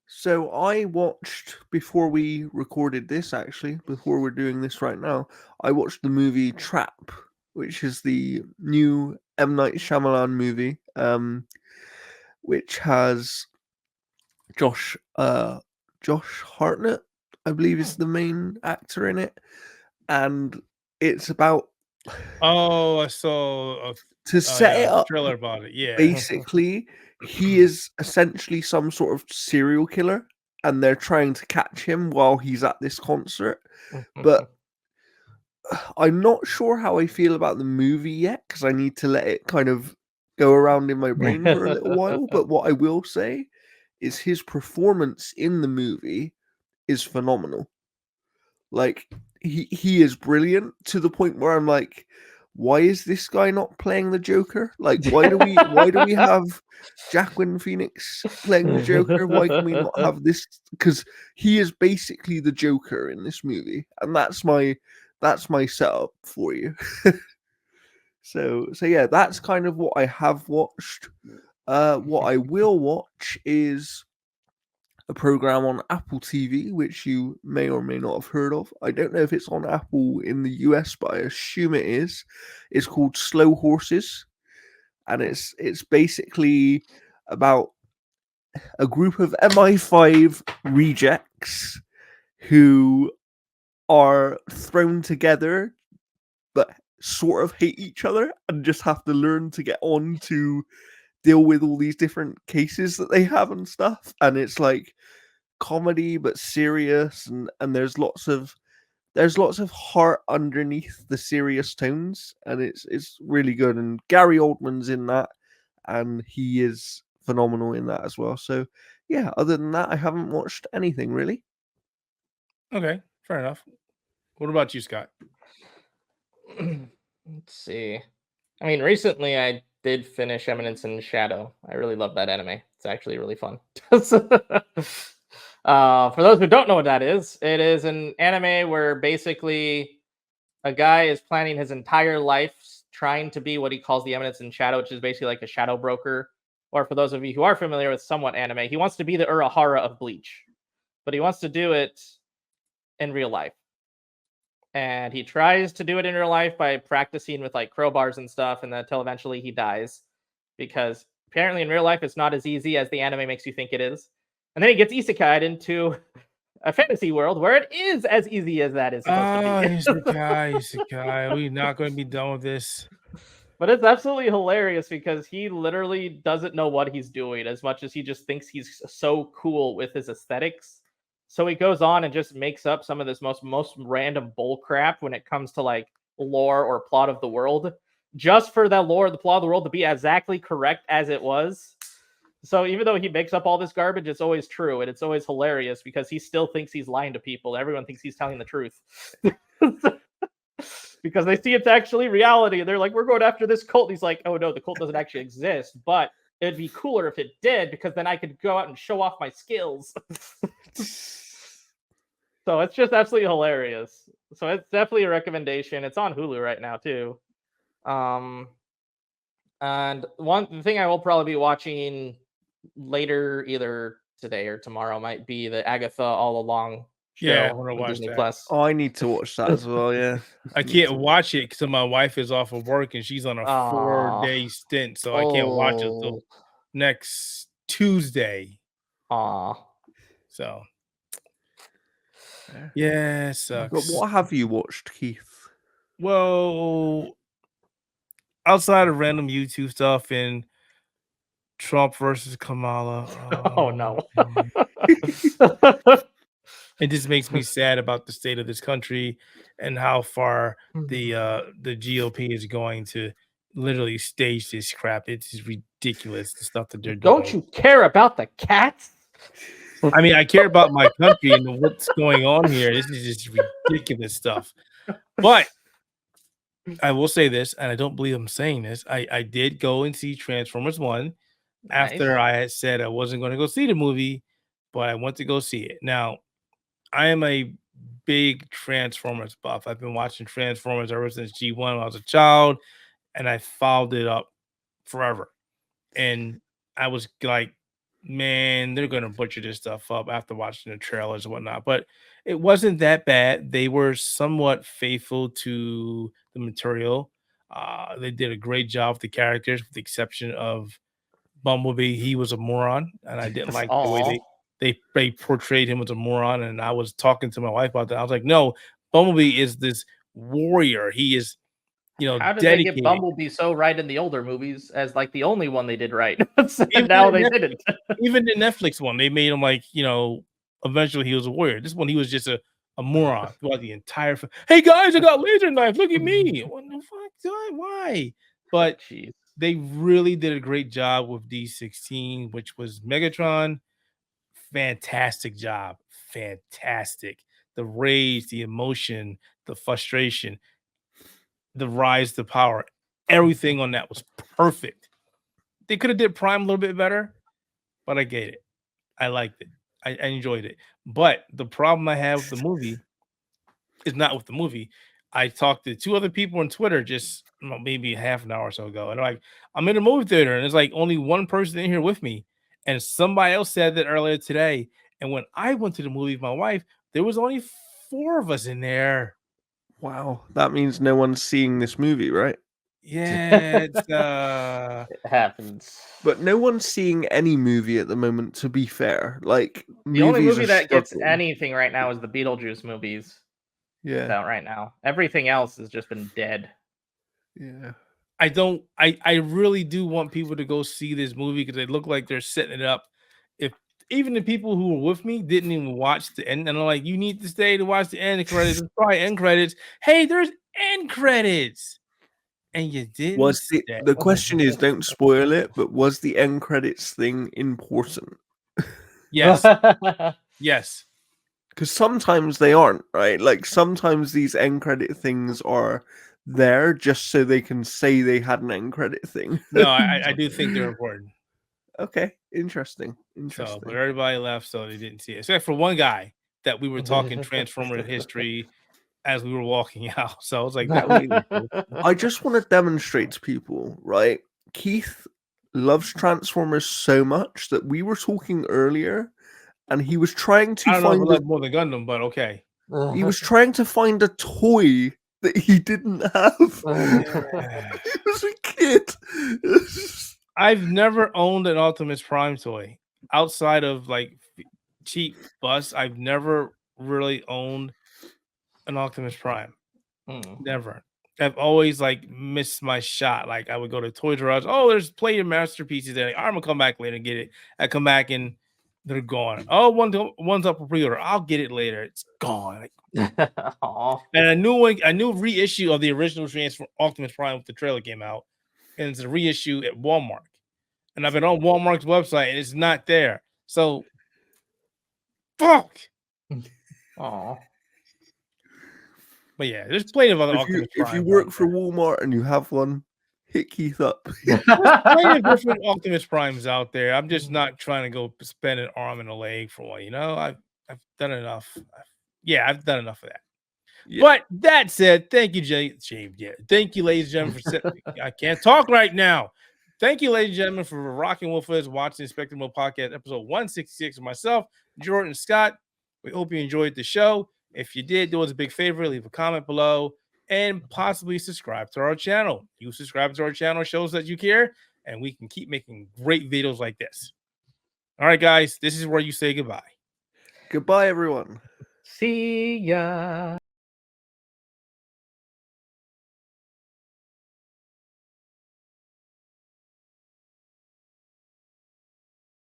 So I watched, before we recorded this, actually, before we're doing this right now, I watched the movie Trap, which is the new M. Night Shyamalan movie, which has Josh Hartnett, I believe, is the main actor in it, and it's about. Oh, I saw to set it up. Trailer about it. Yeah, basically, he is essentially some sort of serial killer, and they're trying to catch him while he's at this concert, but. I'm not sure how I feel about the movie yet because I need to let it kind of go around in my brain for a little while. But what I will say is his performance in the movie is phenomenal. Like he is brilliant to the point where I'm like, why is this guy not playing the Joker? Like, why do we have Joaquin Phoenix playing the Joker? Why can we not have this? Because he is basically the Joker in this movie, and that's my setup for you. so yeah, that's kind of what I have watched. What I will watch is a program on Apple TV, which you may or may not have heard of. I don't know if it's on Apple in the US, but I assume it is. It's called Slow Horses, and it's basically about a group of MI5 rejects who are thrown together but sort of hate each other and just have to learn to get on to deal with all these different cases that they have and stuff. And it's like comedy but serious, and there's lots of heart underneath the serious tones, and it's really good. And Gary Oldman's in that, and he is phenomenal in that as well. So yeah, other than that, I haven't watched anything really. Okay, fair enough. What about you, Scott? Let's see. I mean, recently I did finish Eminence in Shadow. I really love that anime. It's actually really fun. For those who don't know what that is, it is an anime where basically a guy is planning his entire life trying to be what he calls the Eminence in Shadow, which is basically like a shadow broker. Or for those of you who are familiar with somewhat anime, he wants to be the Urahara of Bleach, but he wants to do it in real life. And he tries to do it in real life by practicing with like crowbars and stuff, and then until eventually he dies, because apparently in real life it's not as easy as the anime makes you think it is. And then he gets isekai'd into a fantasy world where it is as easy as that is supposed to be. Isekai. We're not going to be done with this. But it's absolutely hilarious because he literally doesn't know what he's doing as much as he just thinks he's so cool with his aesthetics. So he goes on and just makes up some of this most random bull crap when it comes to like lore or plot of the world, just for that lore, the plot of the world to be exactly correct as it was. So even though he makes up all this garbage, it's always true, and it's always hilarious because he still thinks he's lying to people. Everyone thinks he's telling the truth. Because they see it's actually reality, and they're like, we're going after this cult. And he's like, oh no, the cult doesn't actually exist, but it'd be cooler if it did, because then I could go out and show off my skills. So it's just absolutely hilarious. So it's definitely a recommendation. It's on Hulu right now too. And the thing I will probably be watching later, either today or tomorrow, might be the Agatha All Along show Yeah, I want to on watch Disney that. Plus. Oh, I need to watch that as well. Yeah, I can't watch it because my wife is off of work and she's on a 4-day stint, so I can't watch it until next Tuesday. So, yeah, it sucks. But what have you watched, Keith? Well, outside of random YouTube stuff and Trump versus Kamala. Oh no. It just makes me sad about the state of this country and how far the GOP is going to literally stage this crap. It's just ridiculous, the stuff that they're doing. Don't you care about the cats? I mean, I care about my country and what's going on here. This is just ridiculous stuff. But I will say this, and I don't believe I'm saying this. I did go and see Transformers 1 after I had said I wasn't going to go see the movie, but I went to go see it. Now, I am a big Transformers buff. I've been watching Transformers ever since G1 when I was a child, and I followed it up forever. And I was like, man, they're going to butcher this stuff up after watching the trailers and whatnot. But it wasn't that bad. They were somewhat faithful to the material. They did a great job with the characters, with the exception of Bumblebee. He was a moron, and I didn't like the way they portrayed him as a moron. And I was talking to my wife about that. I was like, no, Bumblebee is this warrior. He is, how did dedicated. They get Bumblebee so right in the older movies as like the only one they did right? Now they didn't. Even the Netflix one, they made him like, eventually he was a warrior. This one, he was just a moron throughout the entire Hey guys, I got laser knife. Look at me. What the fuck? Why? But they really did a great job with D16, which was Megatron. Fantastic job. Fantastic. The rage, the emotion, the frustration, the rise to power, everything on that was perfect. They could have did Prime a little bit better, but I get it. I liked it. I enjoyed it. But the problem I have with the movie is not with the movie. I talked to 2 other people on Twitter just maybe half an hour or so ago, and like, I'm in a movie theater, and there's like only one person in here with me. And somebody else said that earlier today. And when I went to the movie with my wife, there was only 4 of us in there. Wow, that means no one's seeing this movie, right? Yeah, it's, it happens. But no one's seeing any movie at the moment, to be fair. Like, the only movie that gets anything right now is the Beetlejuice movies. Yeah, out right now. Everything else has just been dead. Yeah. I really do want people to go see this movie because they look like they're setting it up. If even the people who were with me didn't even watch the end, and I'm like, you need to stay to watch the end credits. There's probably end credits. Hey, there's end credits, and you didn't. Was the question is, don't spoil it, but was the end credits thing important? Yes. Yes. Because sometimes they aren't, right? Like sometimes these end credit things are there just so they can say they had an end credit thing. No, I do think they're important. Okay, interesting. So, but everybody left, so they didn't see it, except for one guy that we were talking Transformer history as we were walking out. So I was like, I just want to demonstrate to people, right? Keith loves Transformers so much that we were talking earlier, and he was trying to find more than Gundam, but okay. He was trying to find a toy that he didn't have. Yeah. He was a kid. I've never owned an Optimus Prime toy outside of like cheap bus. I've never really owned an Optimus Prime. Never. I've always like missed my shot. Like I would go to Toys R Us. Oh, there's Play-Your masterpieces there. Like, I'm gonna come back later and get it. I come back and they're gone. Oh, one's up for pre-order. I'll get it later. It's gone. Like, and a new reissue of the original Optimus Prime with the trailer came out, and it's a reissue at Walmart. And I've been on Walmart's website and it's not there. So, fuck. Aww. But yeah, there's plenty of other Optimus Prime. If you work for Walmart and you have one, hit Keith up. There's plenty of different Optimus Primes out there. I'm just not trying to go spend an arm and a leg for one. You know, I've done enough. I've done enough of that. Yeah. But that said, thank you, James. Yeah, thank you, ladies and gentlemen. I can't talk right now. Thank you, ladies and gentlemen, for rocking with us, watching the Spectator Mode Podcast, episode 166 of myself, Jordan Scott. We hope you enjoyed the show. If you did, do us a big favor, leave a comment below, and possibly subscribe to our channel. You subscribe to our channel, shows that you care, and we can keep making great videos like this. All right, guys, this is where you say goodbye. Goodbye, everyone. See ya.